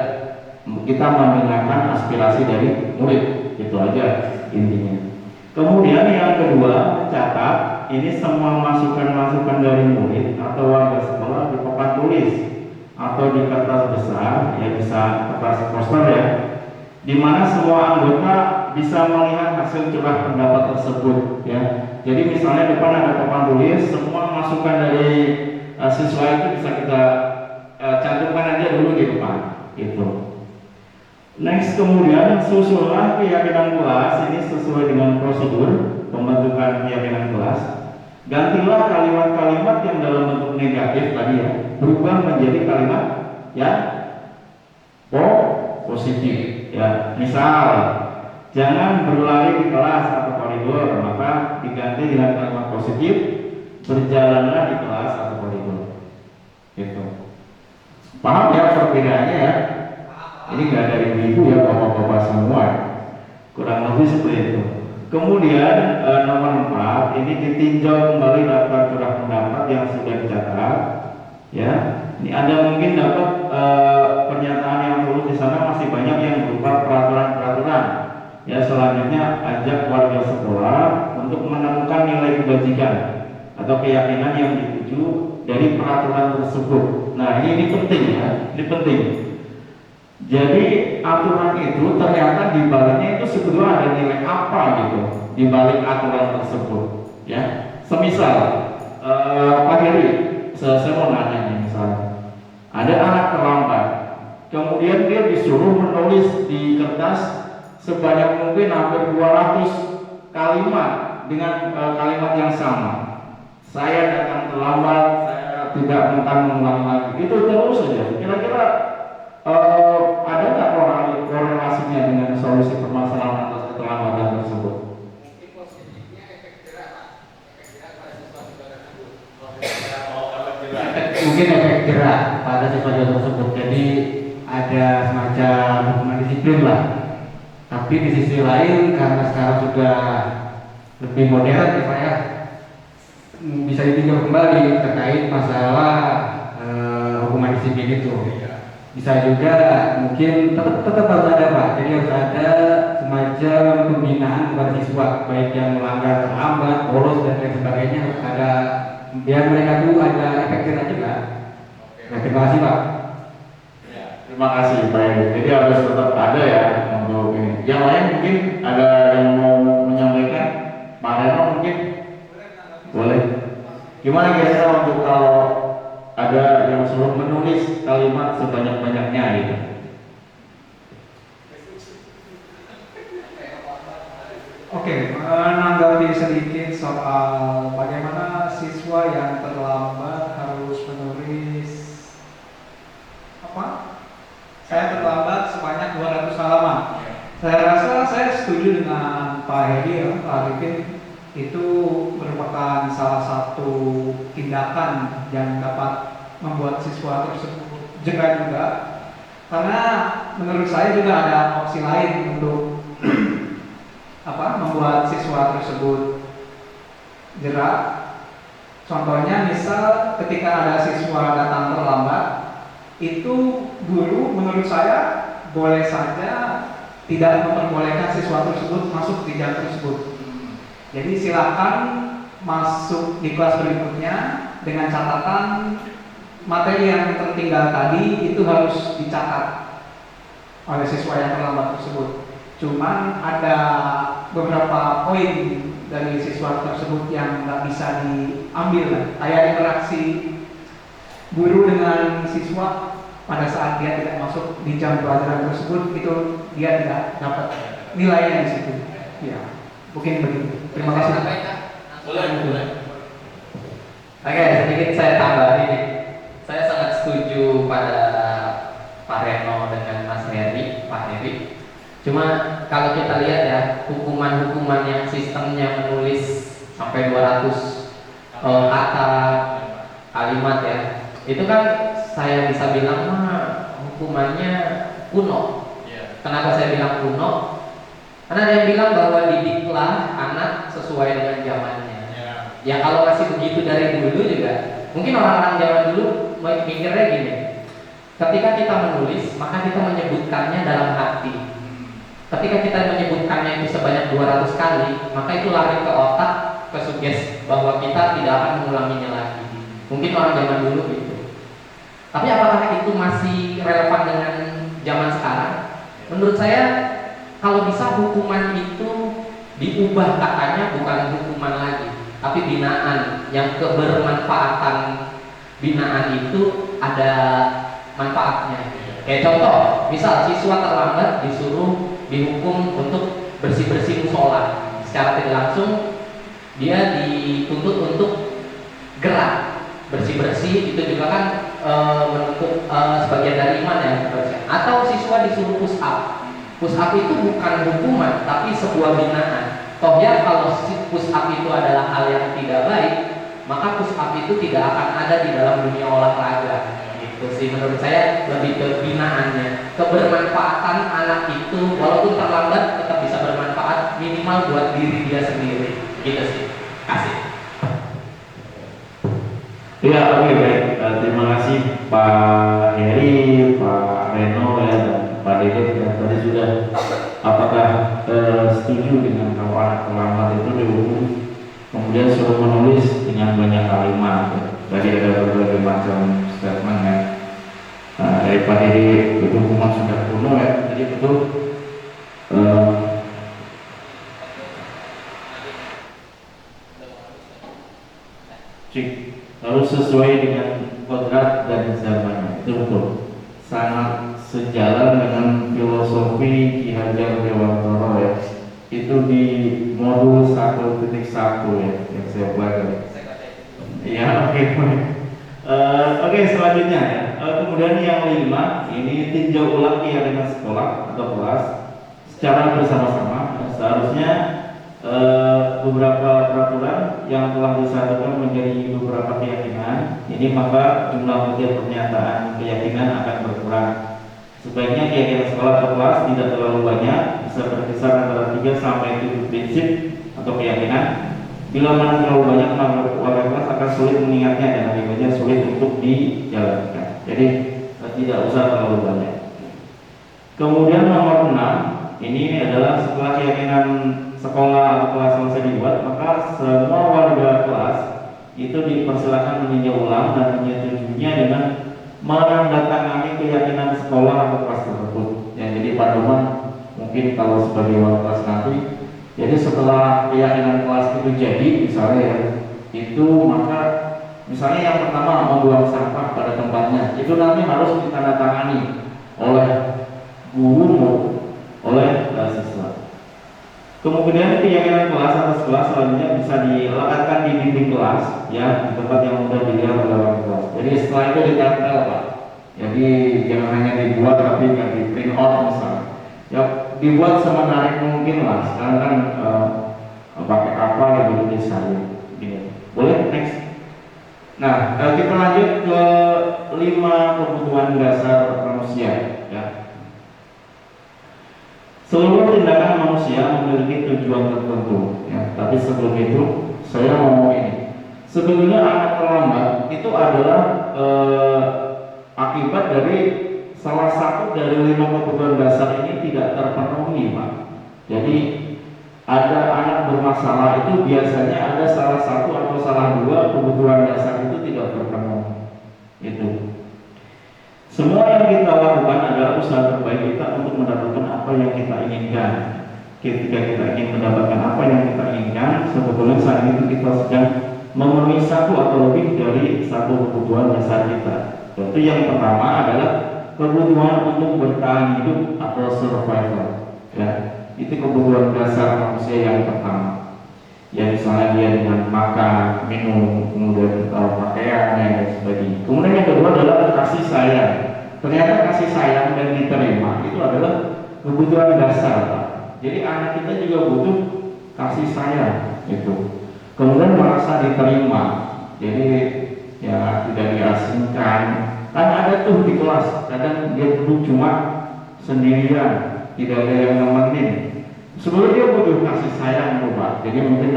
kita mendengarkan aspirasi dari murid. Itu aja intinya. Kemudian yang kedua, mencatat ini semua masukan-masukan dari murid atau warga sekolah di papan tulis atau di kertas besar, ya bisa kertas poster ya, di mana semua anggota bisa melihat hasil curah pendapat tersebut ya. Jadi misalnya depan ada papan tulis, semua masukan dari siswa itu bisa kita cantumkan aja dulu di depan itu. Next, kemudian susunlah keyakinan kelas ini sesuai dengan prosedur pembentukan keyakinan kelas. Gantilah kalimat-kalimat yang dalam bentuk negatif tadi ya, berubah menjadi kalimat ya positif ya. Misal, jangan berlari di kelas atau koridor, maka diganti dengan kalimat positif, berjalanlah di kelas atau koridor. Gitu. Paham ya perbedaannya ya? Ini nggak dari ibu ya, bapak-bapak semua. Kurang lebih seperti itu. Kemudian nomor 4 ini ditinjau kembali daftar curah pendapat yang sudah dicatat. Ya, ini Anda mungkin dapat pernyataan yang tulis di sana masih banyak yang berupa peraturan-peraturan. Ya, selanjutnya ajak warga sekolah untuk menemukan nilai kebajikan atau keyakinan yang dituju dari peraturan tersebut. Nah, ini penting ya, ini penting. Jadi aturan itu ternyata di baliknya itu sebetulnya ada nilai apa gitu di balik aturan tersebut ya. Semisal Pak Heri, saya mau nanya nih, misalnya ada anak terlambat, kemudian dia disuruh menulis di kertas sebanyak mungkin hampir 200 kalimat dengan kalimat yang sama. Saya datang terlambat, saya tidak akan mengulangi lagi. Itu terus saja. Kira-kira ada nggak korelasinya dengan solusi permasalahan atas keterlambatan tersebut? Mungkin efek jerak pada siswa tersebut. Jadi ada semacam hukuman disiplin lah. Tapi di sisi lain karena sekarang sudah lebih modern ya Pak ya, bisa ditinjau kembali terkait masalah hukuman disiplin itu. Bisa juga mungkin tetap harus ada Pak. Jadi harus ada semacam pembinaan kepada siswa, baik yang melanggar terlambat, bolos dan lain sebagainya, harus ada biar mereka tuh ada efek jerak juga. Nah, terima kasih Pak. Ya, terima kasih Pak. Jadi harus tetap ada ya untuk ini. Yang lain mungkin ada yang mau menyampaikan, Pak Reno mungkin boleh. Gimana kira-kira untuk kalau ada yang suruh menulis kalimat sebanyak-banyaknya gitu? Oke, menanggapi sedikit soal bagaimana siswa yang terlambat harus menulis apa? Saya terlambat sebanyak 200 halaman. Saya rasa saya setuju dengan Pak Hedi ya, Pak Arifin, itu merupakan salah satu tindakan yang dapat membuat siswa tersebut jengah juga. Karena menurut saya juga ada opsi lain untuk membuat siswa tersebut jerak. Contohnya misal ketika ada siswa datang terlambat, itu guru menurut saya boleh saja tidak memperbolehkan siswa tersebut masuk di jam tersebut. Jadi silakan masuk di kelas berikutnya dengan catatan materi yang tertinggal tadi itu harus dicatat oleh siswa yang terlambat tersebut. Cuman ada beberapa poin dari siswa tersebut yang nggak bisa diambil, kayak interaksi guru dengan siswa pada saat dia tidak masuk di jam pelajaran tersebut, itu dia tidak dapat nilainya di situ. Ya, mungkin begitu. Terima kasih. Boleh. Oke, sedikit saya tambahin nih. Saya sangat setuju pada Pak Reno dengan Mas Heri, Pak Heri. Cuma kalau kita lihat ya, hukuman-hukuman yang sistemnya menulis sampai 200 kata kalimat ya, itu kan saya bisa bilang hukumannya kuno. Kenapa saya bilang kuno? Karena ada yang bilang bahwa didiklah anak sesuai dengan zamannya. Ya kalau masih begitu dari dulu juga, mungkin orang-orang zaman dulu mikirnya gini, ketika kita menulis, maka kita menyebutkannya dalam hati. Ketika kita menyebutkannya itu sebanyak 200 kali, maka itu lari ke otak, ke suges bahwa kita tidak akan mengulanginya lagi. Mungkin orang zaman dulu gitu. Tapi apakah itu masih relevan dengan zaman sekarang? Menurut saya, kalau bisa hukuman itu diubah katanya bukan hukuman lagi, tapi binaan, yang kebermanfaatan binaan itu ada manfaatnya. Kayak contoh, misal siswa terlambat disuruh dihukum untuk bersih-bersih musola, secara tidak langsung dia dituntut untuk gerak bersih-bersih, itu juga kan bentuk sebagian dari iman ya. Atau siswa disuruh push up. Push up itu bukan hukuman tapi sebuah binaan. Toh ya kalau push up itu adalah hal yang tidak baik, maka push up itu tidak akan ada di dalam dunia olahraga. Gitu sih menurut saya, lebih ke binaannya. Kebermanfaatan anak itu walaupun terlambat tetap bisa bermanfaat, minimal buat diri dia sendiri. Gitu sih. Kasih. Ya, oke, baik. Terima kasih Pak Heri, Pak Reno ya, dan Pak Dede yang tadi sudah apakah setuju dengan kalau anak terlambat itu dihukum kemudian suruh menulis dengan banyak kalimat ya. Tadi ada berbagai macam statement ya. Dari Pak Dede itu hukuman sudah kuno ya, jadi betul harus sesuai dengan kodrat dan zamannya. Itu betul, sangat sejalan dengan filosofi Ki Hajar Dewantara ya. Itu di modul 1.1 ya yang saya pelajari. Ya, oke. Oke, selanjutnya ya. Kemudian yang 5 ini tinjau ulang keyakinan sekolah atau kelas secara bersama-sama. Seharusnya beberapa peraturan yang telah disatukan menjadi beberapa keyakinan ini, maka jumlah bagian pernyataan keyakinan akan berkurang. Sebaiknya keyakinan sekolah atau kelas tidak terlalu banyak, bisa berkisar antara 3 sampai 7 prinsip atau keyakinan. Bila mana terlalu banyak, maka warga kelas akan sulit mengingatnya dan akibatnya sulit untuk dijalankan. Jadi tidak usah terlalu banyak. Kemudian nomor 6 ini adalah setelah keyakinan sekolah atau kelas selesai dibuat, maka semua warga kelas itu dipersilakan meninjau ulang dan menyetujuinya dengan menandatangani keyakinan sekolah atau kelas tersebut. Ya, jadi Pak Doman mungkin kalau sebagai warga kelas nanti, jadi setelah keyakinan kelas itu jadi misalnya ya, itu maka misalnya yang pertama membuang sampah pada tempatnya, itu nanti harus ditandatangani oleh guru, oleh siswa. Kemudian keyakinan kelas atas kelas selanjutnya bisa dilekatkan di dinding kelas ya, di tempat yang mudah dilihat oleh orang kelas. Jadi setelah itu ditempel Pak. Jadi jangan hanya dibuat tapi nggak di print out misalnya. Ya dibuat semenarik mungkin lah. Sekarang kan pakai apa gitu desain. Gini. Boleh next. Nah kita lanjut ke 5 kebutuhan dasar manusia ya. Seluruh tindakan manusia memiliki tujuan tertentu ya. Tapi sebelum itu saya mau ini. Sebetulnya anak terlambat itu adalah akibat dari salah satu dari 5 kebutuhan dasar ini tidak terpenuhi Pak. Jadi ada anak bermasalah itu biasanya ada salah satu atau salah 2 kebutuhan dasar itu tidak terpenuhi. Itu. Semua yang kita lakukan adalah usaha terbaik kita untuk mendapatkan apa yang kita inginkan. Ketika kita ingin mendapatkan apa yang kita inginkan, sebetulnya saat itu kita sedang memenuhi satu atau lebih dari satu kebutuhan dasar kita. Yaitu yang pertama adalah kebutuhan untuk bertahan hidup atau survival. Ya, itu kebutuhan dasar manusia yang pertama. Ya, misalnya dia dengan makan, minum, kemudian pakaian dan sebagainya. Kemudian yang kedua adalah kasih sayang. Ternyata kasih sayang dan diterima itu adalah kebutuhan dasar, Pak. Jadi anak kita juga butuh kasih sayang itu. Kemudian merasa diterima. Jadi ya tidak diasingkan. Kan ada tuh di kelas, kadang dia duduk cuma sendirian, tidak ada yang nemenin. Sebenarnya dia butuh kasih sayang tuh, Pak. Jadi mungkin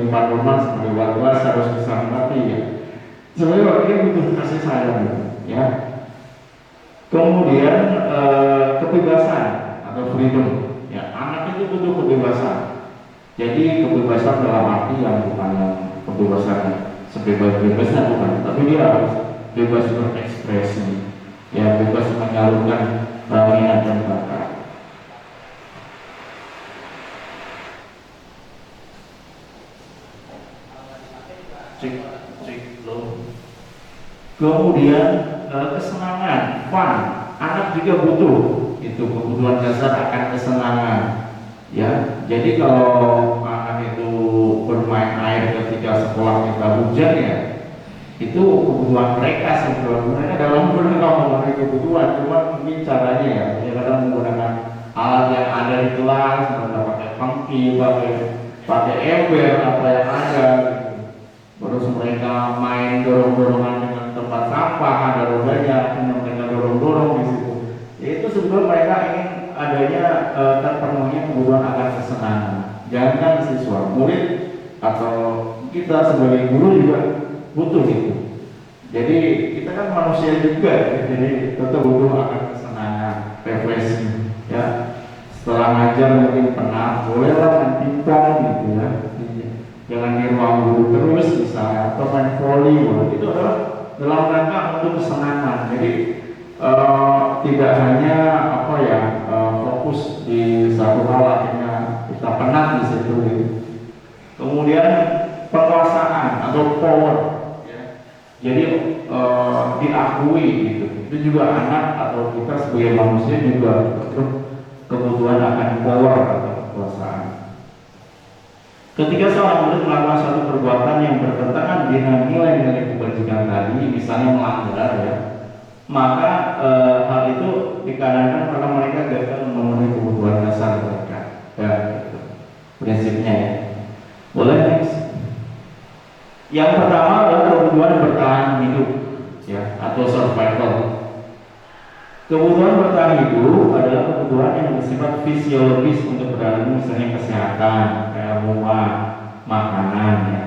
Pak Nurman sebagai warga harus bisa mengerti ya. Sebenarnya dia butuh kasih sayang, ya. Kemudian kebebasan atau freedom. Ya, anak itu butuh kebebasan. Jadi kebebasan dalam arti yang bukan kebebasan sebebas-bebasnya bukan, tapi dia harus bebas berekspresi, ya bebas menyalurkan minat dan bakat. Kemudian kesenangan, fun, anak juga butuh itu kebutuhan dasar akan kesenangan. Ya, jadi kalau anak itu bermain air ketika sekolah kita hujan ya, itu kebutuhan mereka sebetulnya. Mereka dalam memenuhi kebutuhan, cuma mungkin caranya ya, kadang menggunakan alat yang ada di kelas, mereka pakai pengki, pakai ember apa yang ada. Terus mereka main dorong-dorongan dengan tempat sampah, ada rodanya, mereka dorong-dorong di situ. Itu sebetulnya mereka ingin adanya terpenuhnya kebutuhan akan kesenangan. Jangan siswa, murid atau kita sebagai guru juga butuh itu. Jadi kita kan manusia juga, ya. Jadi tetap butuh akan kesenangan, refreshing. Ya, setelah ngajar mungkin pernah bolehlah main pingpong gitu ya. Jangan di ruang guru terus misalnya, atau main volley, itu adalah dalam rangka untuk kesenangan. Jadi tidak hanya fokus di satu hal akhirnya kita penat di situ. Gitu. Kemudian penguasaan atau power, ya. Jadi diakui gitu. Itu juga anak atau kita sebagai manusia juga kebutuhan akan power atau kekuasaan. Ketika seorang murid melakukan suatu perbuatan yang bertentangan dengan nilai-nilai kebajikan tadi, misalnya melanggar ya, maka hal itu dikarenakan karena mereka gagal memenuhi kebutuhan dasar mereka. Ya, gitu. Prinsipnya ya. Boleh next. Yang pertama adalah kebutuhan bertahan hidup, ya, atau survival. Kebutuhan bertahan hidup adalah kebutuhan yang bersifat fisiologis untuk beralih, misalnya kesehatan, kayak rumah, makanan. Ya.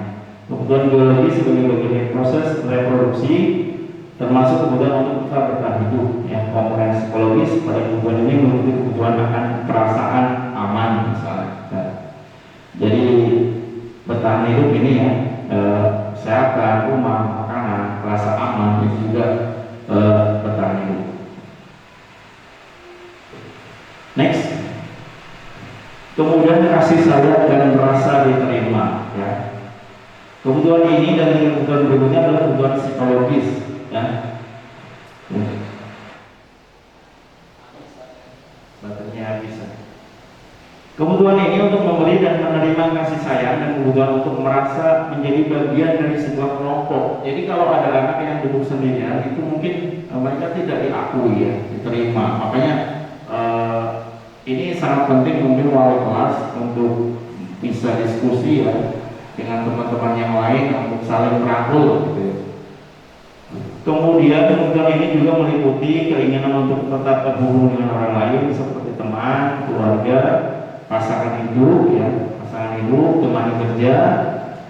Kebutuhan biologis sebagai bagian proses reproduksi, termasuk kebutuhan untuk kita bertahan hidup. Ya. Komponen psikologis pada kebutuhan ini meliputi kebutuhan akan perasaan aman, misalnya. Ya. Jadi bertahan hidup ini ya, kesehatan, rumah, makanan, rasa aman itu juga bertahan hidup. Next. Kemudian kasih sayang dan merasa diterima, ya. Kebutuhan ini dan kebutuhan berikutnya adalah kebutuhan psikologis, ya. Baterainya habis. Kebutuhan ini untuk memberi dan menerima kasih sayang dan kebutuhan untuk merasa menjadi bagian dari sebuah kelompok. Jadi kalau ada anak yang duduk sendirian itu mungkin mereka tidak diakui ya, diterima. Makanya ini sangat penting mungkin wali kelas untuk bisa diskusi ya dengan teman-teman yang lain untuk saling merangkul gitu ya. Kemudian kebutuhan ini juga meliputi keinginan untuk tetap terhubung dengan orang lain seperti teman, keluarga, pasangan hidup ya, teman kerja,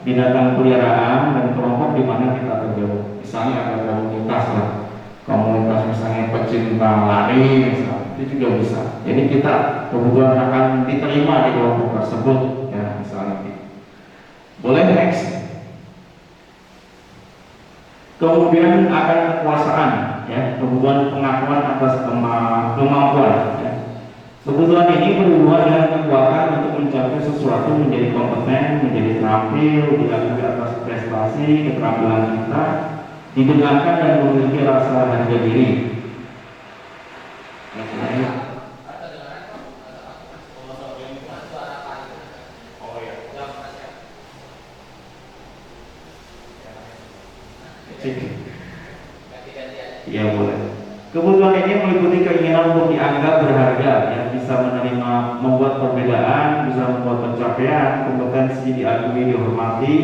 binatang peliharaan dan kelompok di mana kita tergabung. Misalnya ada komunitas lah, komunitas misalnya pecinta lari misalnya. Itu juga bisa. Jadi kita kebutuhan akan diterima di kelompok tersebut, ya misalnya. Boleh next. Kemudian akan kekuasaan, ya, kebutuhan pengakuan atas kemampuan. Ya. Kebutuhan ini berhubungan dengan kekuatan untuk mencapai sesuatu, menjadi kompeten, menjadi terampil, diakui atas prestasi, keterampilan kita, didengarkan dan memiliki rasa harga diri. Ya boleh. Kebutuhan ini meliputi keinginan untuk dianggap berharga, yang bisa menerima, membuat perbedaan, bisa membuat pencapaian, kompetensi diakui, dihormati.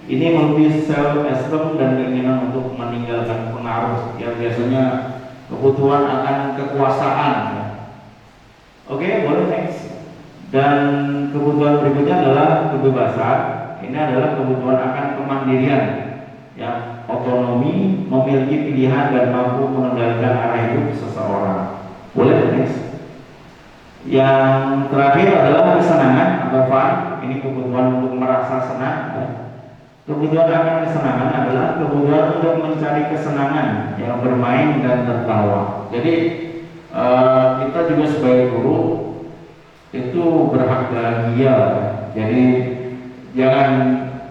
Ini meliputi self esteem dan keinginan untuk meninggalkan pengaruh. Ya biasanya kebutuhan akan kekuasaan. Ya. Oke, boleh next. Dan kebutuhan berikutnya adalah kebebasan. Ini adalah kebutuhan akan kemandirian. Ya, otonomi, memiliki pilihan dan mampu mengendalikan arah hidup seseorang. Boleh next. Yang terakhir adalah kesenangan atau fun. Ini kebutuhan untuk merasa senang. Ya. Kebutuhan akan kesenangan adalah kebutuhan untuk mencari kesenangan, yang bermain dan tertawa. Jadi kita juga sebagai guru itu berhak bahagia. Jadi jangan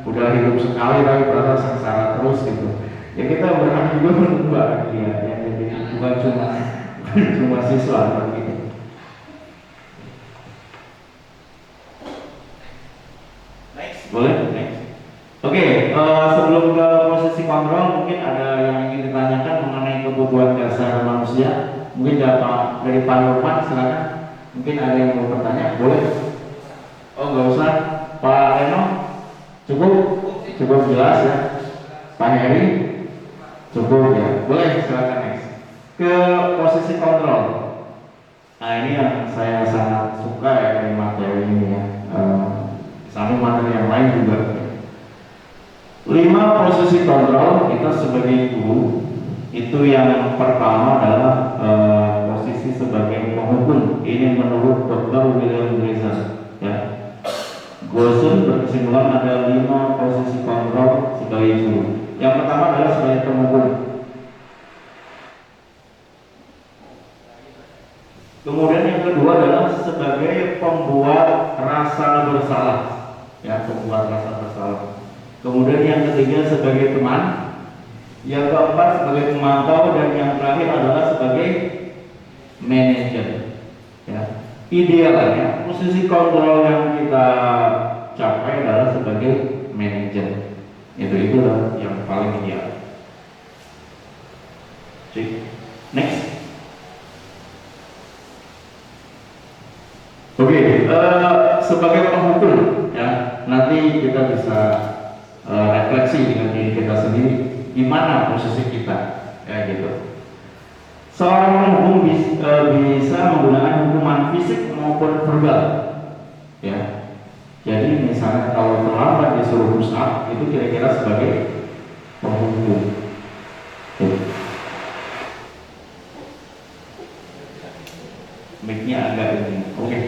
udah hidup sekali tapi merasa sengsara terus gitu. Ya kita berhak juga untuk bahagia. Ya, jadi bukan cuma siswa gitu. Boleh? Next. Oke, sebelum ke posisi kontrol, mungkin ada yang ingin ditanyakan mengenai kebutuhan dasar manusia. Mungkin dari Pak Nurman, silakan. Mungkin ada yang mau bertanya, boleh? Oh, nggak usah. Pak Reno, cukup jelas ya. Pak Heri, cukup ya. Boleh, silakan next. Ke posisi kontrol. Nah ini yang saya sangat suka ya dari materi ini ya. Sama materi yang lain juga. 5 posisi kontrol kita sebagai guru. Itu yang pertama adalah posisi sebagai penghukum. Ini menurut Dr. William Glaser ya. Gosen berkesimpulan ada 5 posisi kontrol sebagai guru. Yang pertama adalah sebagai penghukum. Kemudian yang kedua adalah sebagai pembuat rasa bersalah, ya, pembuat rasa bersalah. Kemudian yang ketiga sebagai teman, yang keempat sebagai pemantau, dan yang terakhir adalah sebagai manajer. Ya. Idealnya posisi kontrol yang kita capai adalah sebagai manajer. Itulah yang paling ideal. Next. Oke, sebagai penghukum ya, nanti kita bisa refleksi dengan diri kita sendiri, di mana posisi kita, ya gitu. Seorang penghukum bisa menggunakan hukuman fisik maupun verbal, ya. Jadi misalnya kalau terlambat disuruh push up, itu kira-kira sebagai penghukum. Mic-nya agak ini. Oke.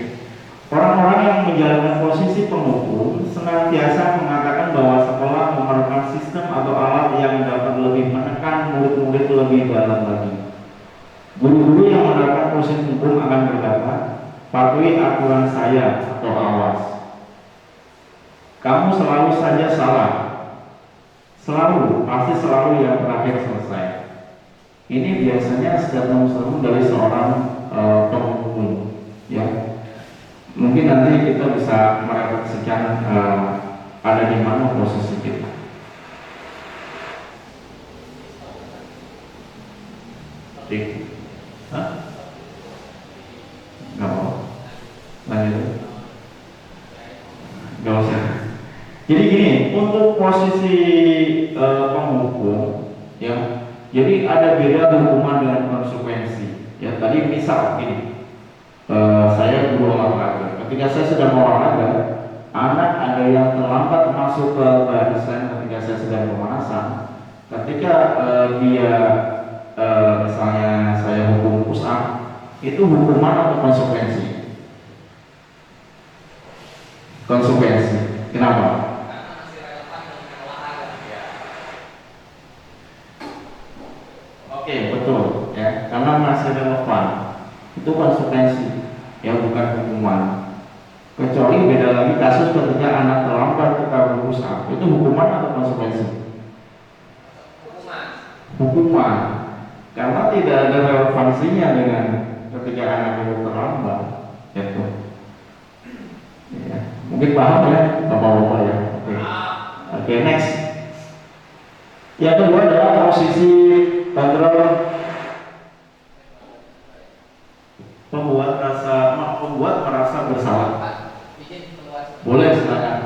Orang-orang yang menjalankan posisi penghukum senantiasa mengatakan bahwa sekolah memerlukan sistem atau alat yang dapat lebih menekan murid-murid lebih dalam lagi. Guru-guru yang menerapkan posisi hukum akan berkata, patuhi aturan saya atau awas. Kamu selalu saja salah. Selalu, pasti selalu yang terakhir selesai. Ini biasanya statement dari seorang penghukum, ya. Mungkin nanti kita bisa merefleksikan ada di mana posisi kita. Hah? Gak mau? Lanjut. Gak usah. Jadi gini, untuk posisi penghukum, ya. Jadi ada beda hukuman dengan konsekuensi. Ya, tadi misal gini. Saya guru olahraga. Ketika saya sedang olahraga, anak ada yang terlambat masuk ke barisan ketika saya sedang pemanasan. Ketika dia misalnya saya hukum push up, itu hukuman atau konsekuensi? Konsekuensi. Kenapa? masih relevan, itu konsekuensi, ya bukan hukuman. Kecuali beda lagi kasus ketika anak terlambat kita berusaha, itu hukuman atau konsekuensi? Hukuman, karena tidak ada relevansinya dengan ketika anak itu terlambat, gitu. Ya, mungkin paham ya, bapak-bapak ya. Oke, next. Yang kedua adalah posisi kontrol membuat merasa bersalah. Boleh silakan.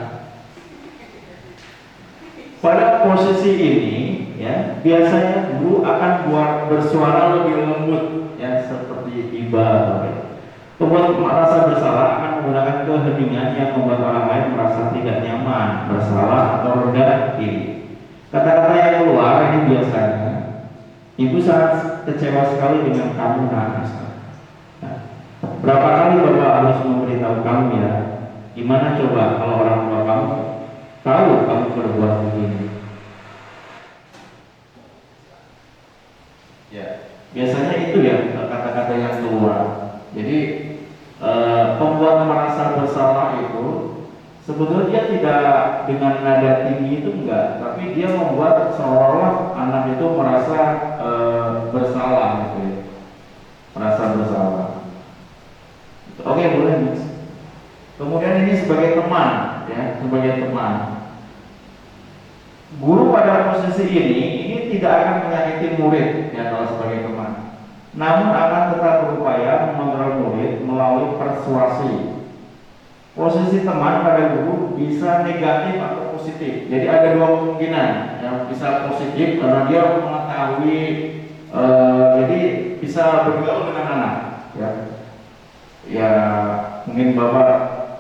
Pada posisi ini, ya biasanya guru akan bersuara lebih lembut, ya seperti iba. Pembuat merasa bersalah akan menggunakan keheningan yang membuat orang lain merasa tidak nyaman, bersalah atau rendah diri. Kata-kata yang keluar ini biasanya, ibu sangat kecewa sekali dengan kamu nak. Berapa kali bapak harus memberitahu kamu ya? Gimana coba kalau orang tua kamu tahu kamu berbuat begini? Ya, biasanya itu ya kata-kata yang keluar. Jadi pembuat merasa bersalah itu sebetulnya dia tidak dengan nada tinggi itu enggak, tapi dia membuat seolah-olah anak itu merasa bersalah gitu ya. Merasa bersalah. Oke, boleh Mas. Kemudian ini sebagai teman, ya, sebagai teman. Guru pada posisi ini tidak akan menyakiti murid, ya kalau sebagai teman. Namun akan tetap berupaya mengontrol murid melalui persuasi. Posisi teman pada guru bisa negatif atau positif. Jadi ada dua kemungkinan, yang bisa positif karena dia mengetahui, jadi bisa bergaul dengan anak, ya. Ya mungkin bapak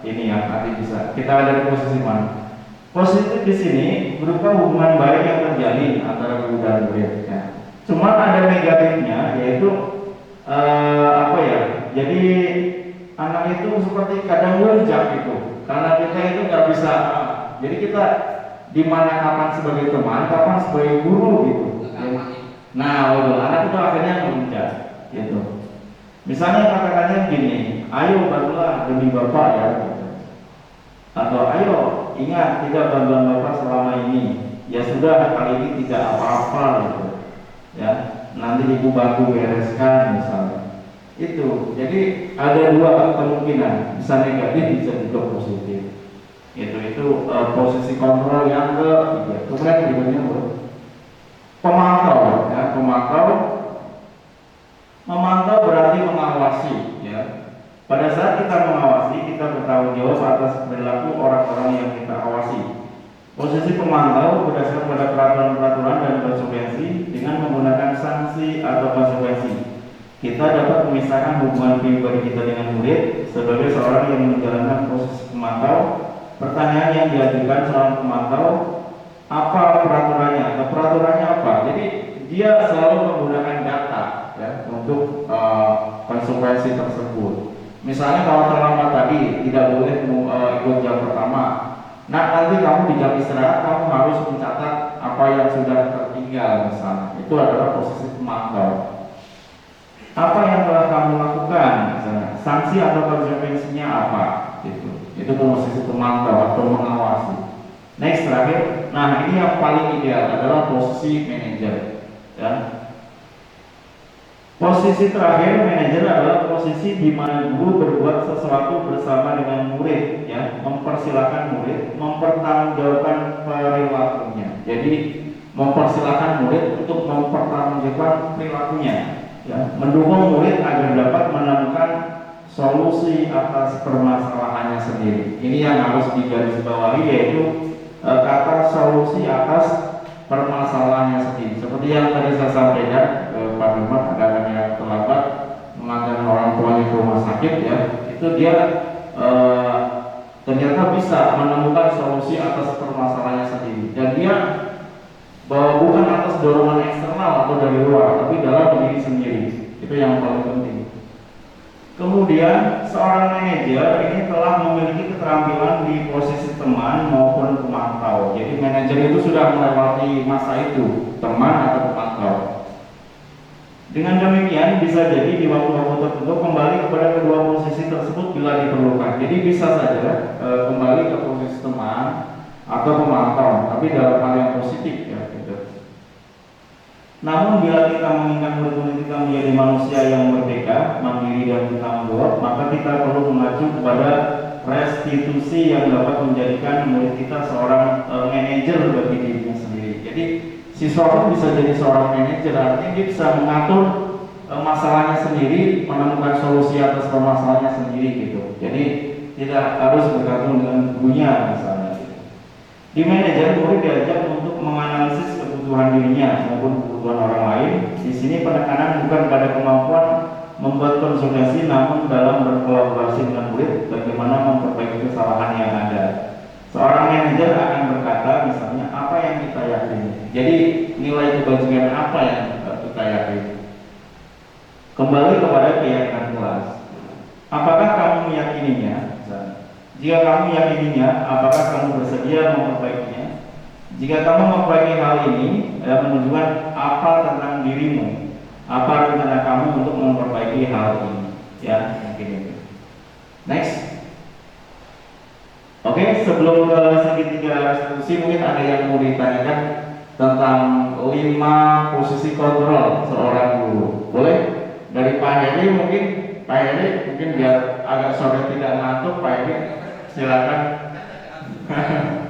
ini yang nanti bisa. Kita ada di posisi mana? Positif di sini berupa hubungan baik yang terjalin antara guru dan murid. Ya. Cuma ada negatifnya, yaitu apa ya? Jadi anak itu seperti kadang lonjak gitu. Karena kita itu nggak bisa. Jadi kita di mana kapan sebagai teman, kapan sebagai guru gitu. Nah, anak itu akhirnya melonjak, gitu. Misalnya katakannya gini, ayo bantulah demi bapak ya, gitu. Atau ayo ingat tidak bantuan bapak selama ini. Ya sudah kali ini tidak apa-apa gitu. Ya, nanti ibu bantu bereskan misalnya. Itu, jadi ada dua kemungkinan, bisa negatif, bisa juga positif. Itu posisi kontrol yang ketiga. Kemudian berikutnya pemantau, ya pemantau. Memantau berarti mengawasi, ya. Pada saat kita mengawasi, kita bertanggung jawab atas perilaku orang-orang yang kita awasi. Posisi pemantau berdasarkan pada peraturan-peraturan dan konsekuensi dengan menggunakan sanksi atau konsekuensi. Kita dapat memisahkan hubungan pribadi kita dengan murid sebagai seorang yang menjalankan posisi pemantau. Pertanyaan yang diajukan seorang pemantau, apa peraturannya? Atau peraturannya apa? Jadi dia selalu menggunakan data, ya, untuk konsekuensi tersebut. Misalnya kalau terlambat tadi tidak boleh ikut jam pertama. Nah nanti kamu di jam istirahat kamu harus mencatat apa yang sudah tertinggal misalnya. Itu adalah posisi pemantau. Apa yang telah kamu lakukan misalnya, sanksi atau konsekuensinya apa? Itu posisi pemantau atau mengawasi. Next terakhir, nah ini yang paling ideal adalah posisi manajer. Ya. Posisi terakhir manajer adalah posisi di mana guru berbuat sesuatu bersama dengan murid, ya, mempersilahkan murid mempertanggungjawabkan perilakunya. Jadi mempersilahkan murid untuk mempertanggungjawabkan perilakunya, ya, mendukung murid agar dapat menemukan solusi atas permasalahannya sendiri. Ini yang harus digarisbawahi, yaitu kata solusi atas permasalahannya sendiri. Seperti yang tadi saya sampaikan, Pak Dirman ada yang terlambat mengantar orang tuanya ke rumah sakit, ya, itu dia ternyata bisa menemukan solusi atas permasalahannya sendiri, dan dia bahwa bukan atas dorongan eksternal atau dari luar, tapi dalam diri sendiri. Itu yang paling penting. Kemudian seorang manajer ini telah memiliki keterampilan di posisi teman maupun pemantau. Jadi manajer itu sudah melewati masa itu, teman atau pemantau. Dengan demikian bisa jadi di waktu-waktu tertentu kembali kepada kedua posisi tersebut bila diperlukan. Jadi bisa saja kembali ke posisi teman atau pemantau, tapi dalam hal yang positif ya gitu. Namun bila kita menginginkan murid-murid kita menjadi manusia yang merdeka, mandiri dan bertanggung jawab, maka kita perlu mengacu kepada restitusi yang dapat menjadikan murid kita seorang manajer bagi dirinya sendiri. Jadi siswa pun bisa jadi seorang manajer, artinya dia bisa mengatur masalahnya sendiri, menemukan solusi atas permasalahannya sendiri gitu. Jadi tidak harus bergantung dengan gurunya misalnya. Di manajer, murid diajak untuk menganalisis kebutuhan dirinya maupun kebutuhan orang lain. Di sini penekanan bukan pada kemampuan membuat konsolidasi, namun dalam berkolaborasi dengan murid bagaimana memperbaiki kesalahan yang ada. Seorang manajer akan berkata misalnya apa yang kita yakini. Jadi nilai kebajikan apa yang kita yakini. Kembali kepada keyakinan kelas. Apakah kamu meyakininya? Jika kamu yakininya, apakah kamu bersedia memperbaikinya? Jika kamu memperbaiki hal ini, menunjukkan apa tentang dirimu, apa rencana kamu untuk memperbaiki hal ini. Ya, mungkin itu. Next. Oke, sebelum ke segitiga restitusi, mungkin ada yang mau ditanyakan tentang 5 posisi kontrol seorang guru. Boleh? Dari Pak Heri mungkin, Pak Heri mungkin biar agak sore tidak ngantuk, Pak Heri silakan.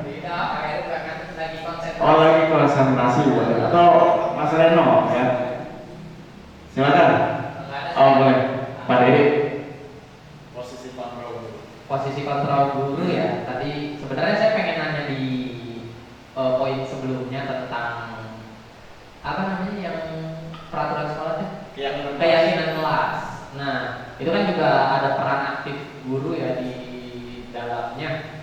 Tidak, Pak Heru lagi konsentrasi. Oh, lagi konsentrasi boleh. Atau Mas Reno ya. Silakan. Oh, boleh. Pak Heri. Posisi kontrol guru ya. Tadi sebenarnya saya pengen nanya di poin sebelumnya tentang apa namanya yang peraturan sekolahnya? Keyakinan kelas. Nah, itu kan juga ada peran aktif guru ya di dalamnya.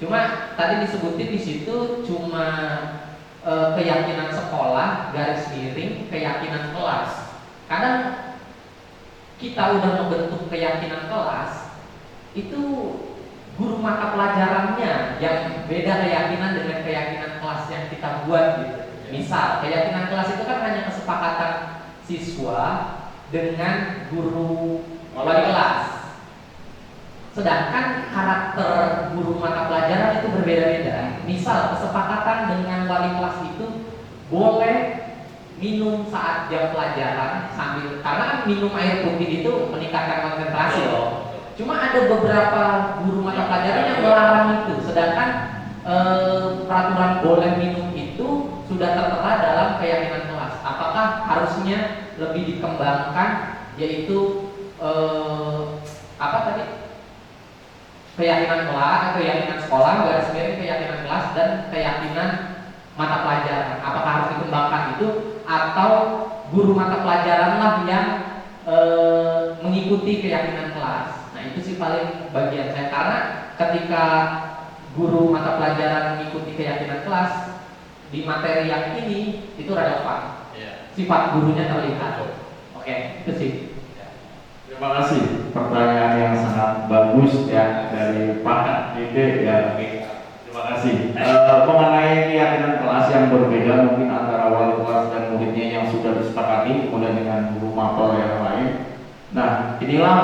Cuma tadi disebutin di situ cuma keyakinan sekolah garis miring keyakinan kelas. Kadang kita udah membentuk keyakinan kelas, itu guru mata pelajarannya yang beda keyakinan dengan keyakinan kelas yang kita buat gitu. Misal keyakinan kelas itu kan hanya kesepakatan siswa dengan guru wali kelas. Sedangkan karakter guru mata pelajaran itu berbeda-beda. Misal kesepakatan dengan wali kelas itu boleh minum saat jam pelajaran sambil, karena kan minum air putih itu meningkatkan konsentrasi loh. Cuma ada beberapa guru mata pelajaran yang melarang itu, sedangkan peraturan boleh minum itu sudah tertera dalam keyakinan kelas. Apakah harusnya lebih dikembangkan, yaitu apa tadi? Keyakinan kelas, keyakinan sekolah, garis miring keyakinan kelas dan keyakinan mata pelajaran. Apakah harus dikembangkan itu, atau guru mata pelajaranlah yang mengikuti keyakinan kelas? Itu sih paling bagian saya, karena ketika guru mata pelajaran mengikuti keyakinan kelas di materi yang ini itu relevan, sifat gurunya terlihat. Oke, itu sih. Terima kasih, pertanyaan yang sangat bagus ya dari Pak Dede ya. Terima kasih. Mengenai keyakinan kelas yang berbeda mungkin antara wali kelas dan muridnya yang sudah disepakati, kemudian dengan guru mapel yang lain. Nah, inilah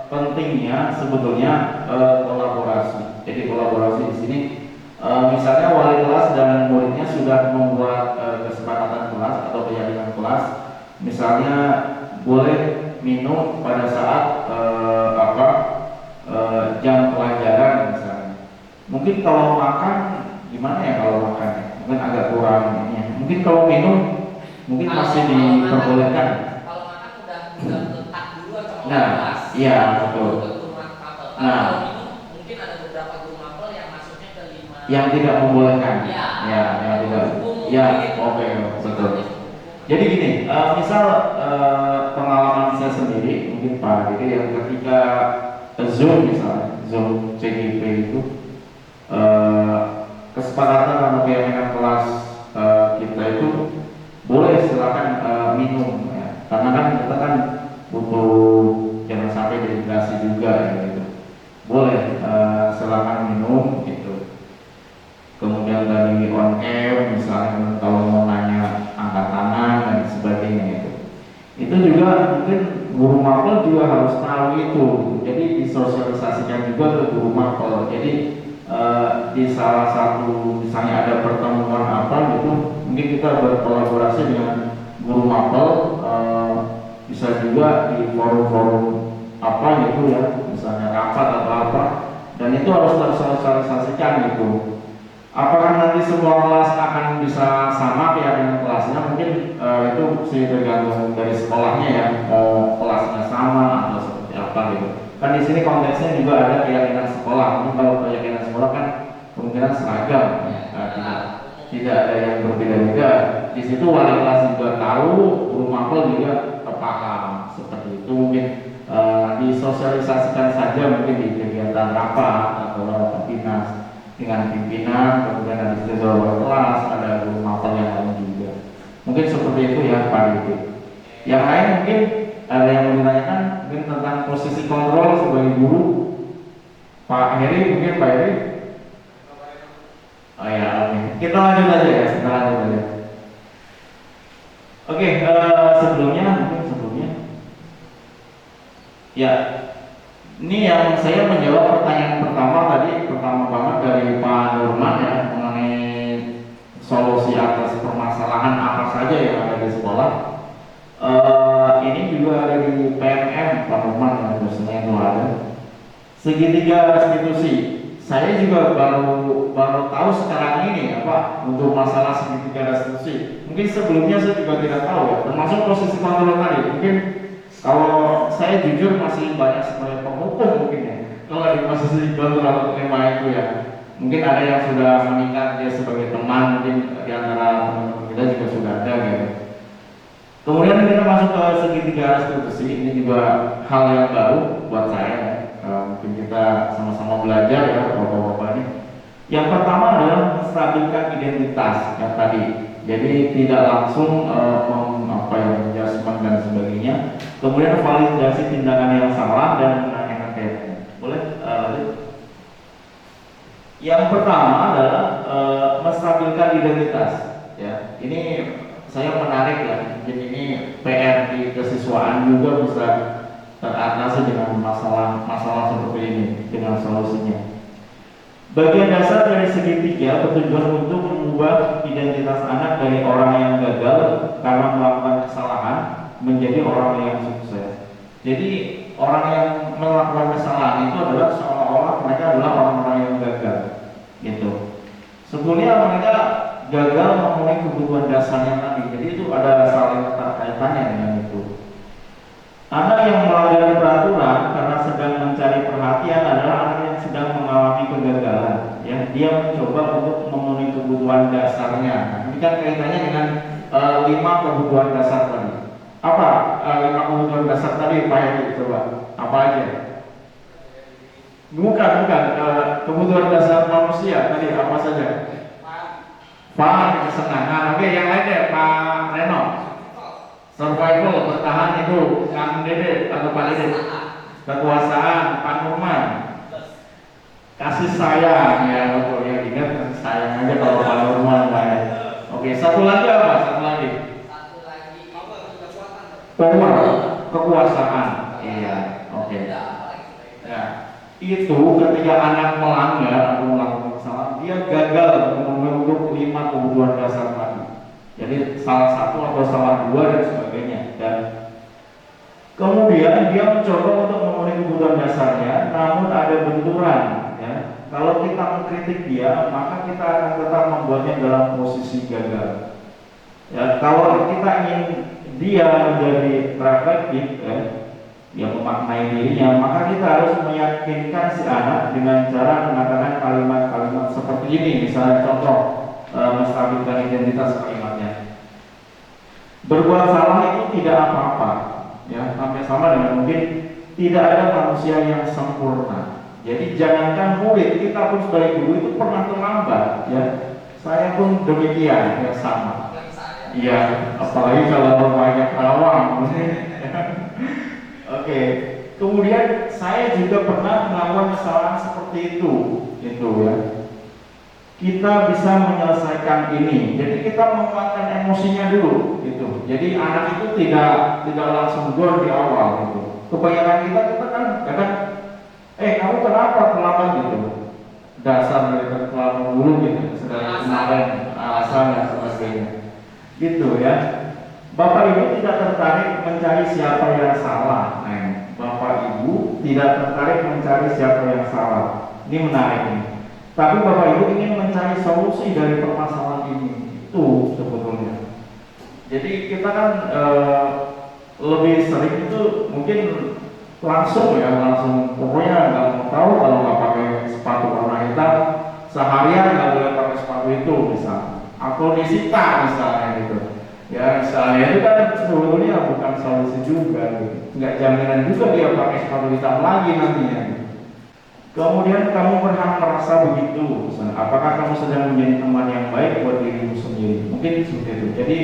pentingnya sebetulnya kolaborasi. Jadi kolaborasi di sini, misalnya wali kelas dan muridnya sudah membuat kesepakatan kelas atau keyakinan kelas, misalnya boleh minum pada saat jam pelajaran misalnya. Mungkin kalau makan gimana ya, kalau makan mungkin agak kurang ini. Mungkin kalau minum mungkin masih diperbolehkan. Kalau makan udah letak dulu atau Nah, iya betul. Nah, mungkin ada beberapa guru mapel yang masuknya ke 5 yang tidak membolehkan. Ya, yang tidak. Ya, oke, betul. Jadi gini, misal pengalaman saya sendiri, mungkin Pak Dede yang ketika Zoom misalnya, Zoom CGP itu kesepakatan atau keyakinan kelas kita itu boleh silakan minum ya. Karena kan kita kan butuh, jangan sampai dehidrasi juga ya, gitu. Boleh silakan minum gitu. Kemudian dari on air misalnya kalau mau nanya angkat tangan dan sebagainya itu. Itu juga mungkin guru mapel juga harus tahu itu. Jadi disosialisasikan juga ke guru mapel. Jadi di salah satu misalnya ada pertemuan apa gitu, mungkin kita berkolaborasi dengan guru mapel, bisa juga di forum-forum apa gitu ya, misalnya rapat atau apa, dan itu harus tersosialisasikan gitu. Apakah nanti semua kelas akan bisa sama ya dengan kelasnya? Mungkin itu sih tergantung dari sekolahnya ya, kelasnya sama atau seperti apa gitu. Kan di sini konteksnya juga ada keyakinan sekolah. Mungkin kalau keyakinan sekolah kan kemungkinan seragam, tidak ada yang berbeda-beda. Di situ wali kelas juga tahu, guru mapel juga paham seperti itu. Mungkin disosialisasikan saja mungkin di kegiatan rapat atau rapat dengan pimpinan, kemudian ada di wali kelas, ada guru mapel yang lain juga. Mungkin seperti itu ya Pak Didi. Yang lain mungkin ada yang mau ditanyakan mungkin tentang posisi kontrol sebagai guru. Pak Heri, mungkin Pak Heri. Oh ya, oke. Kita lanjut aja ya, kita lanjut aja. Oke, sebelumnya ya, ini yang saya menjawab pertanyaan pertama banget dari Pak Nurman ya, mengenai solusi atas permasalahan apa saja yang ada di sekolah. Ini juga ada di PMM Pak Nurman yang dosennya itu ada. Segitiga restitusi. Saya juga baru tahu sekarang ini ya Pak, untuk masalah segitiga restitusi. Mungkin sebelumnya saya juga tidak tahu ya, termasuk posisi kontrol tadi. Mungkin kalau saya jujur masih banyak sebagai penghukum mungkin ya, kalau di posisi kontrol atau terima itu ya. Mungkin ada yang sudah meningkat dia sebagai teman, mungkin di antara teman-teman kita juga sudah ada gitu. Kemudian kita masuk ke segitiga restitusi. Ini juga hal yang baru buat saya. Mungkin kita sama-sama belajar ya bapak-bapak ini. Yang pertama adalah menstabilkan identitas yang tadi. Jadi tidak langsung adjustment dan sebagainya. Kemudian validasi tindakan yang salah dan menanyakan kaitannya. Boleh lanjut. Yang pertama adalah menstabilkan identitas. Ya, ini saya menarik ya. Mungkin ini PR di kesiswaan juga bisa teratasi dengan masalah seperti ini dengan solusinya. Bagian dasar dari segitiga bertujuan untuk mengubah identitas anak dari orang yang gagal karena melakukan kesalahan menjadi orang yang sukses. Jadi orang yang melakukan kesalahan itu adalah seolah-olah mereka adalah orang-orang yang gagal, gitu. Sebetulnya mereka gagal memenuhi kebutuhan dasarnya tadi. Jadi itu ada saling kaitannya dengan itu. Anak yang melanggar peraturan karena sedang mencari perhatian adalah anak yang sedang mengalami kegagalan. Ya, dia mencoba untuk memenuhi kebutuhan dasarnya. Ini kan kaitannya dengan 5 kebutuhan dasar tadi. Apa 5 kebutuhan dasar tadi Pak Heri? Coba apa aja? Bukan kebutuhan dasar manusia tadi apa saja? Kesenangan. Oke, yang lain deh Pak Reno. Survival, bertahan hidup, Kang Dede atau Pak Dede. Kekuasaan, Pak Nurman. Kasih sayang ya, betul ya, ingat kasih sayang aja kalau Pak Nurman Pak. Oke, satu lagi apa? Power, kekuasaan. Iya, oke. Ya, itu ketika anak melanggar atau melakukan kesalahan, dia gagal memenuhi 5 kebutuhan dasar tadi. Jadi salah satu atau salah 2 dan sebagainya. Dan kemudian dia mencoba untuk memenuhi kebutuhan dasarnya, namun ada benturan. Ya. Kalau kita mengkritik dia, maka kita akan tetap membuatnya dalam posisi gagal. Ya, kalau kita ingin dia menjadi reflektif, dia memaknai dirinya, maka kita harus meyakinkan si anak dengan cara mengatakan kalimat-kalimat seperti ini. Misalnya contoh, menstabilkan identitas kalimatnya. Berbuat salah itu tidak apa-apa, ya, sampai sama dengan mungkin tidak ada manusia yang sempurna. Jadi jangankan murid, kita pun sebagai guru itu pernah terlambat, ya. Saya pun demikian, ya sama. Iya, apalagi kalau rumahnya Karawang. Oke. Kemudian saya juga pernah melakukan kesalahan seperti itu ya. kita bisa menyelesaikan ini. Jadi kita menguatkan emosinya dulu gitu. Jadi anak itu tidak langsung gol di awal gitu. Kebanyakan kita kan ya kan, kamu kenapa terlambat gitu. Dasar mereka terlalu dulu gitu. Sedang kemarin alasan dan sebagainya. Gitu ya. Bapak Ibu tidak tertarik mencari siapa yang salah. Bapak Ibu tidak tertarik mencari siapa yang salah. Ini menarik nih. Tapi Bapak Ibu ingin mencari solusi dari permasalahan ini. Itu sebetulnya. Jadi kita kan lebih sering itu mungkin langsung pokoknya nggak mau tahu kalau nggak pakai sepatu warna hitam seharian nggak boleh pakai sepatu itu misalnya, atau disita misalnya gitu. Ya misalnya itu kan sebetulnya bukan solusi juga gitu. Nggak jaminan juga dia pakai sepatu hitam lagi nantinya gitu. Kemudian kamu berhak merasa begitu, misalnya, apakah kamu sedang menjadi teman yang baik buat dirimu sendiri? Mungkin seperti itu. Jadi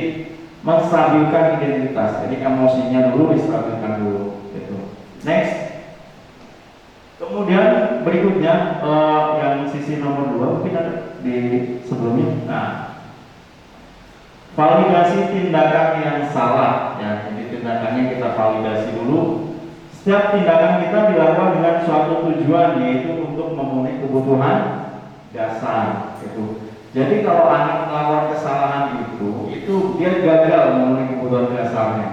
menstabilkan identitas. Jadi emosinya dulu distabilkan dulu. Gitu. Next. Kemudian berikutnya yang sisi nomor 2 mungkin ada di sebelumnya. Nah, validasi tindakan yang salah. Ya, jadi tindakannya kita validasi dulu. Setiap tindakan kita dilakukan dengan suatu tujuan, yaitu untuk memenuhi kebutuhan dasar. Gitu. Jadi kalau anak melakukan kesalahan itu dia gagal memenuhi kebutuhan dasarnya.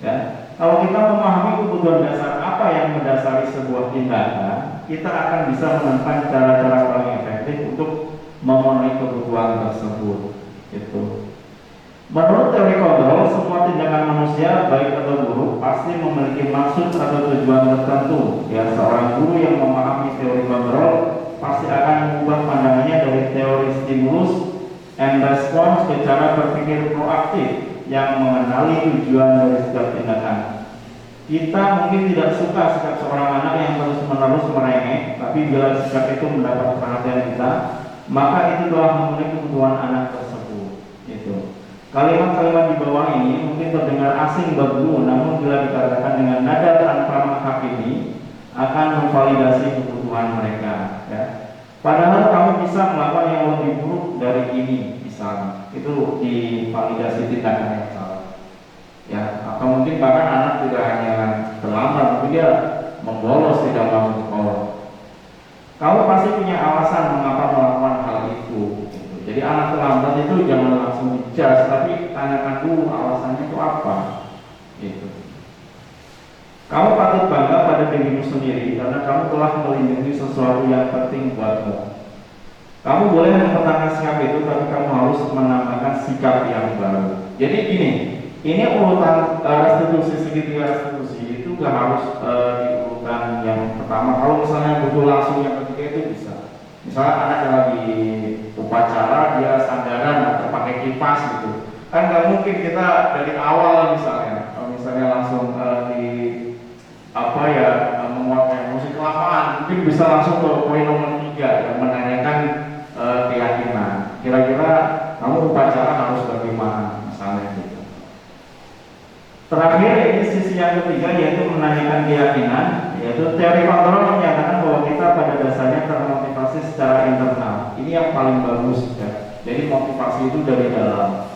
Ya. Kalau kita memahami kebutuhan dasar apa yang mendasari sebuah tindakan, kita akan bisa menemukan cara-cara paling efektif untuk memenuhi kebutuhan tersebut. Gitu. Menurut teori kontrol, semua tindakan manusia baik atau buruk pasti memiliki maksud atau tujuan tertentu. Ya, seorang guru yang memahami teori kontrol pasti akan mengubah pandangannya dari teori stimulus and response ke cara berpikir proaktif yang mengenali tujuan dari setiap tindakan. Kita mungkin tidak suka sikap seorang anak yang terus-menerus merengek, tapi bila sikap itu mendapat perhatian kita, maka itu telah memenuhi kebutuhan anak tersebut. Gitu. Kalimat-kalimat di bawah ini mungkin terdengar asing bagimu, namun bila dikatakan dengan nada tanpa menghakimi akan memvalidasi kebutuhan mereka. Ya. Padahal kamu bisa melakukan yang lebih buruk dari ini, misalnya itu divalidasi tindakan yang salah. Ya, atau mungkin bahkan anak tidak hanya terlambat, mungkin dia membolos tidak masuk sekolah. Kamu pasti punya alasan mengapa melakukan hal itu. Jadi anak terlambat itu jangan langsung dijudge, tapi tanyakan dulu alasannya itu apa. Gitu. Kamu patut bangga pada dirimu sendiri karena kamu telah melindungi sesuatu yang penting buatmu. Kamu boleh mempertahankan sikap itu, tapi kamu harus menambahkan sikap yang baru. Jadi ini urutan restitusi, segitiga restitusi itu gak harus di urutan yang pertama. Kalau misalnya butuh langsung yang ketiga itu bisa. Misalnya anak yang lagi upacara dia sandaran atau pakai kipas gitu, kan nggak mungkin kita dari awal misalnya langsung menguatkan emosi kelamaan, mungkin bisa langsung ke poin nomor 3 yang menanyakan keyakinan. Kira-kira kamu upacara harus bagaimana misalnya gitu. Terakhir ini sisi yang ketiga yaitu menanyakan keyakinan, yaitu teori kontrol menyatakan bahwa kita pada dasarnya termotivasi secara internal. Ini yang paling bagus ya. Jadi motivasi itu dari dalam.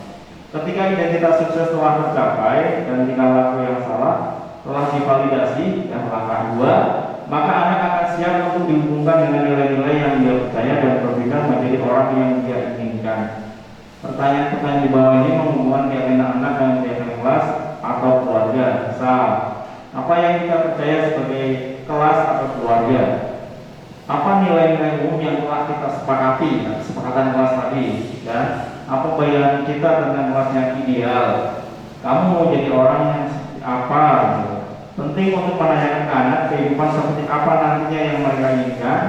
Ketika identitas sukses telah tercapai dan tingkah laku yang salah telah divalidasi, yang langkah 2, maka anak akan siap untuk dihubungkan dengan nilai-nilai yang dia percaya dan berpikir menjadi orang yang dia inginkan. Pertanyaan-pertanyaan di bawah ini menghubungkan keyakinan anak yang dia kelas atau keluarga. Misal, apa yang kita percaya sebagai kelas atau keluarga? Apa nilai-nilai umum yang telah kita sepakati, kesepakatan kelas tadi, ya? Apa bayangan kita tentang kelas yang ideal? Kamu mau jadi orang yang seperti apa? Gitu. Penting untuk menanyakan ke anak kehidupan seperti apa nantinya yang mereka inginkan.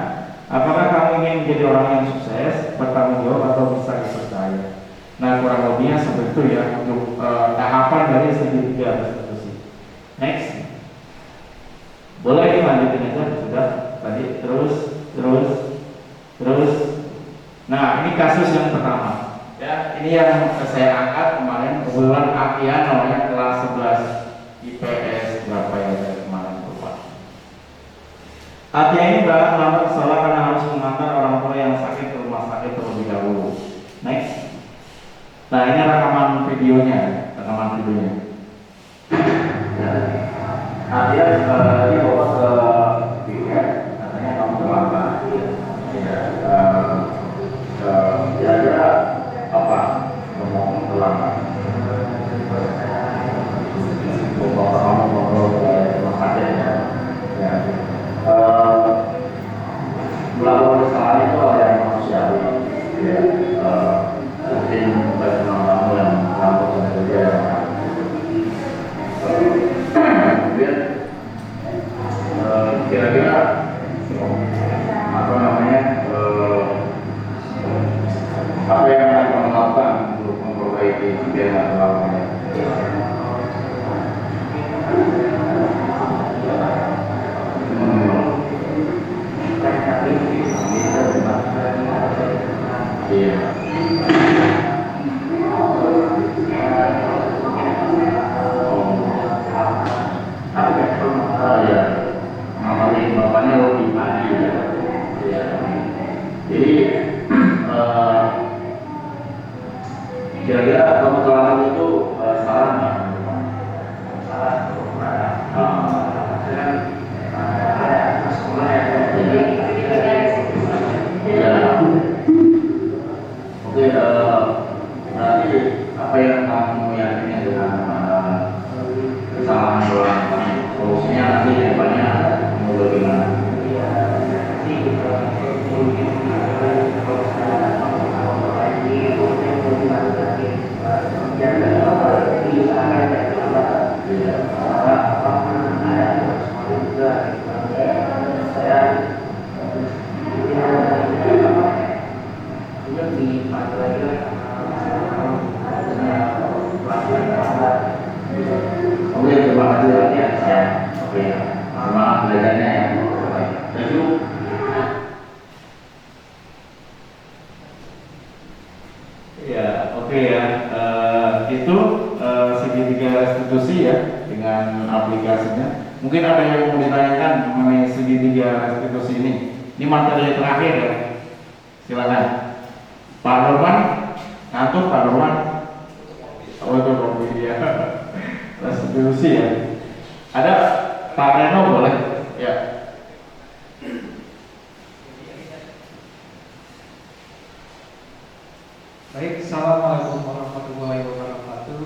Apakah kamu ingin menjadi orang yang sukses, bertanggung jawab atau bisa dipercaya? Nah, kurang lebihnya seperti itu ya untuk tahapan dari segitiga restitusi. Next, boleh dilanjutin aja sudah tadi terus. Nah, ini kasus yang pertama. Ya, ini yang saya angkat kemarin kebetulan Akian namanya kelas 11 IPS berapa ya dari kemarin lupa. Atia ini berangkat melamar ke sekolah karena harus mengantar orang tua yang sakit ke rumah sakit terlebih dahulu. Nah ini rekaman videonya, Ya. Nah dia dibawa ke dia, katanya kamu terlambat. Ya, kira-kira apa ngomong terlambat? Bapak kamu ngobrol ke rumah sakit ya. Melakukan kesalahan itu hal yang manusiawi. Ya, mungkin bagi kamu yang melakukan kerja. Kemudian kira-kira apa namanya apa yang akan kamu lakukan untuk memperbaiki biar nggak terlalu banyak? Iya. Oh ya, ngamalin bapaknya lebih pagi ya. Ya. Jadi kira-kira kamu terlambat itu salah nggak? Salah. Ya. Oke, berarti apa yang kamu yakini dengan kesalahan orang kamu? Solusinya nanti ke depannya mau bagaimana? Oke, terima kasih ya. Oke, semangat belajarnya ya. Thank you. Ya, oke ya. Itu segitiga restitusi ya dengan aplikasinya. Mungkin ada yang mau ditanyakan mengenai segitiga restitusi ini. Ini materi terakhir ya. Silakan. Pak Norman, ngatur Pak Norman. Oh itu kopi ya. Restitusi ya. Ada Pak Reno boleh? Ya. Baik, assalamualaikum warahmatullahi wabarakatuh.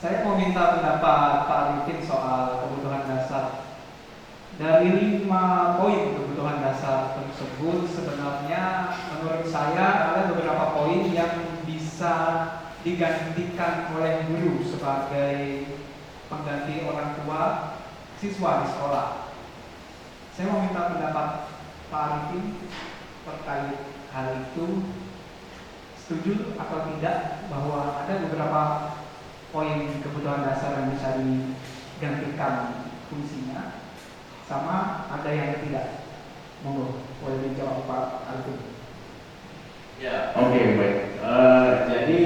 Saya mau minta pendapat Pak Arifin soal kebutuhan dasar. Dari 5 poin kebutuhan dasar tersebut, sebenarnya menurut saya ada beberapa poin yang bisa digantikan oleh guru sebagai pengganti orang tua siswa di sekolah. Saya mau minta pendapat Pak Arifin terkait hal itu, setuju atau tidak bahwa ada beberapa poin kebutuhan dasar yang bisa digantikan fungsinya, sama ada yang tidak. Monggo, boleh dijawab Pak Arifin. Ya, oke, baik. Jadi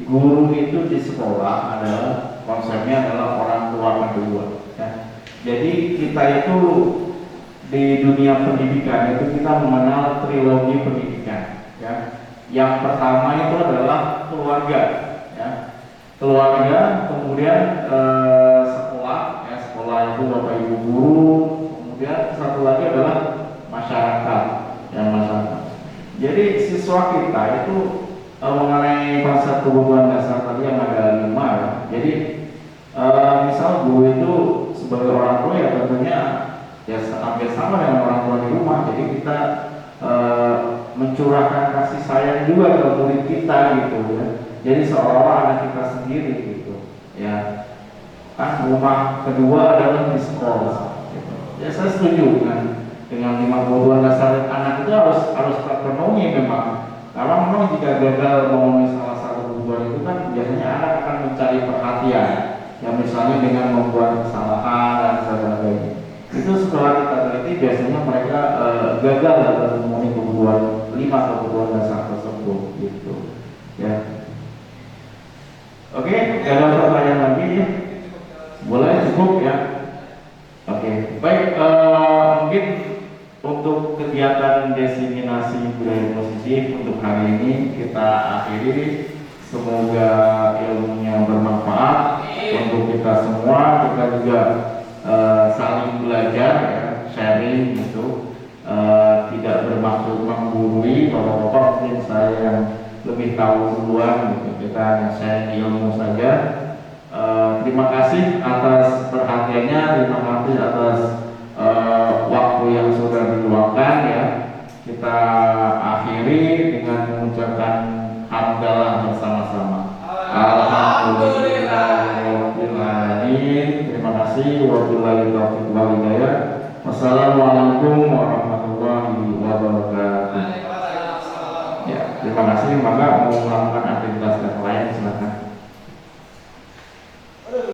guru itu di sekolah adalah konsepnya adalah orang tua kedua. Ya. Jadi kita itu di dunia pendidikan itu kita mengenal trilogi pendidikan. Ya. Yang pertama itu adalah keluarga. Ya. Keluarga, kemudian sekolah. Ya, sekolah itu bapak ibu guru. Kemudian satu lagi adalah masyarakat. Ya, masyarakat. Jadi siswa kita itu mengenai konsep kebutuhan dasar tadi yang ada 5 ya. Jadi misal guru itu sebagai orang tua ya tentunya ya hampir sama dengan orang tua di rumah. Jadi kita mencurahkan kasih sayang juga ke murid kita gitu ya. Jadi seolah-olah anak kita sendiri gitu ya. Kan rumah kedua adalah di sekolah. Gitu. Ya saya setuju dengan 5 kebutuhan dasar anak itu harus terpenuhi memang. Karena memang jika gagal memenuhi salah satu kebutuhan itu kan biasanya anak akan mencari perhatian. Ya misalnya dengan membuat kesalahan dan sebagainya. Itu setelah kita teliti biasanya mereka gagal dalam memenuhi kebutuhan 5 kebutuhan dasar tersebut gitu. Ya. Oke, ada pertanyaan lagi ya? Boleh cukup ya? Oke, baik. Mungkin untuk kegiatan diseminasi budaya positif untuk hari ini kita akhiri. Semoga ilmunya bermanfaat untuk kita semua. Kita juga saling belajar, ya, sharing gitu. Tidak bermaksud menggurui. Bapak-bapak mungkin saya yang lebih tahu duluan gitu. Kita hanya sharing ilmu saja. Terima kasih atas perhatiannya. Terima kasih atas waktu yang sudah diluangkan, ya. Kita akhiri dengan mengucapkan hamdalah bersama-sama. Alhamdulillahirobbilalamin. Terima kasih. Wabillahi taufiq wal hidayah. Wassalamualaikum warahmatullahi wabarakatuh. Ya, terima kasih. Maka mau melakukan aktivitas yang lain.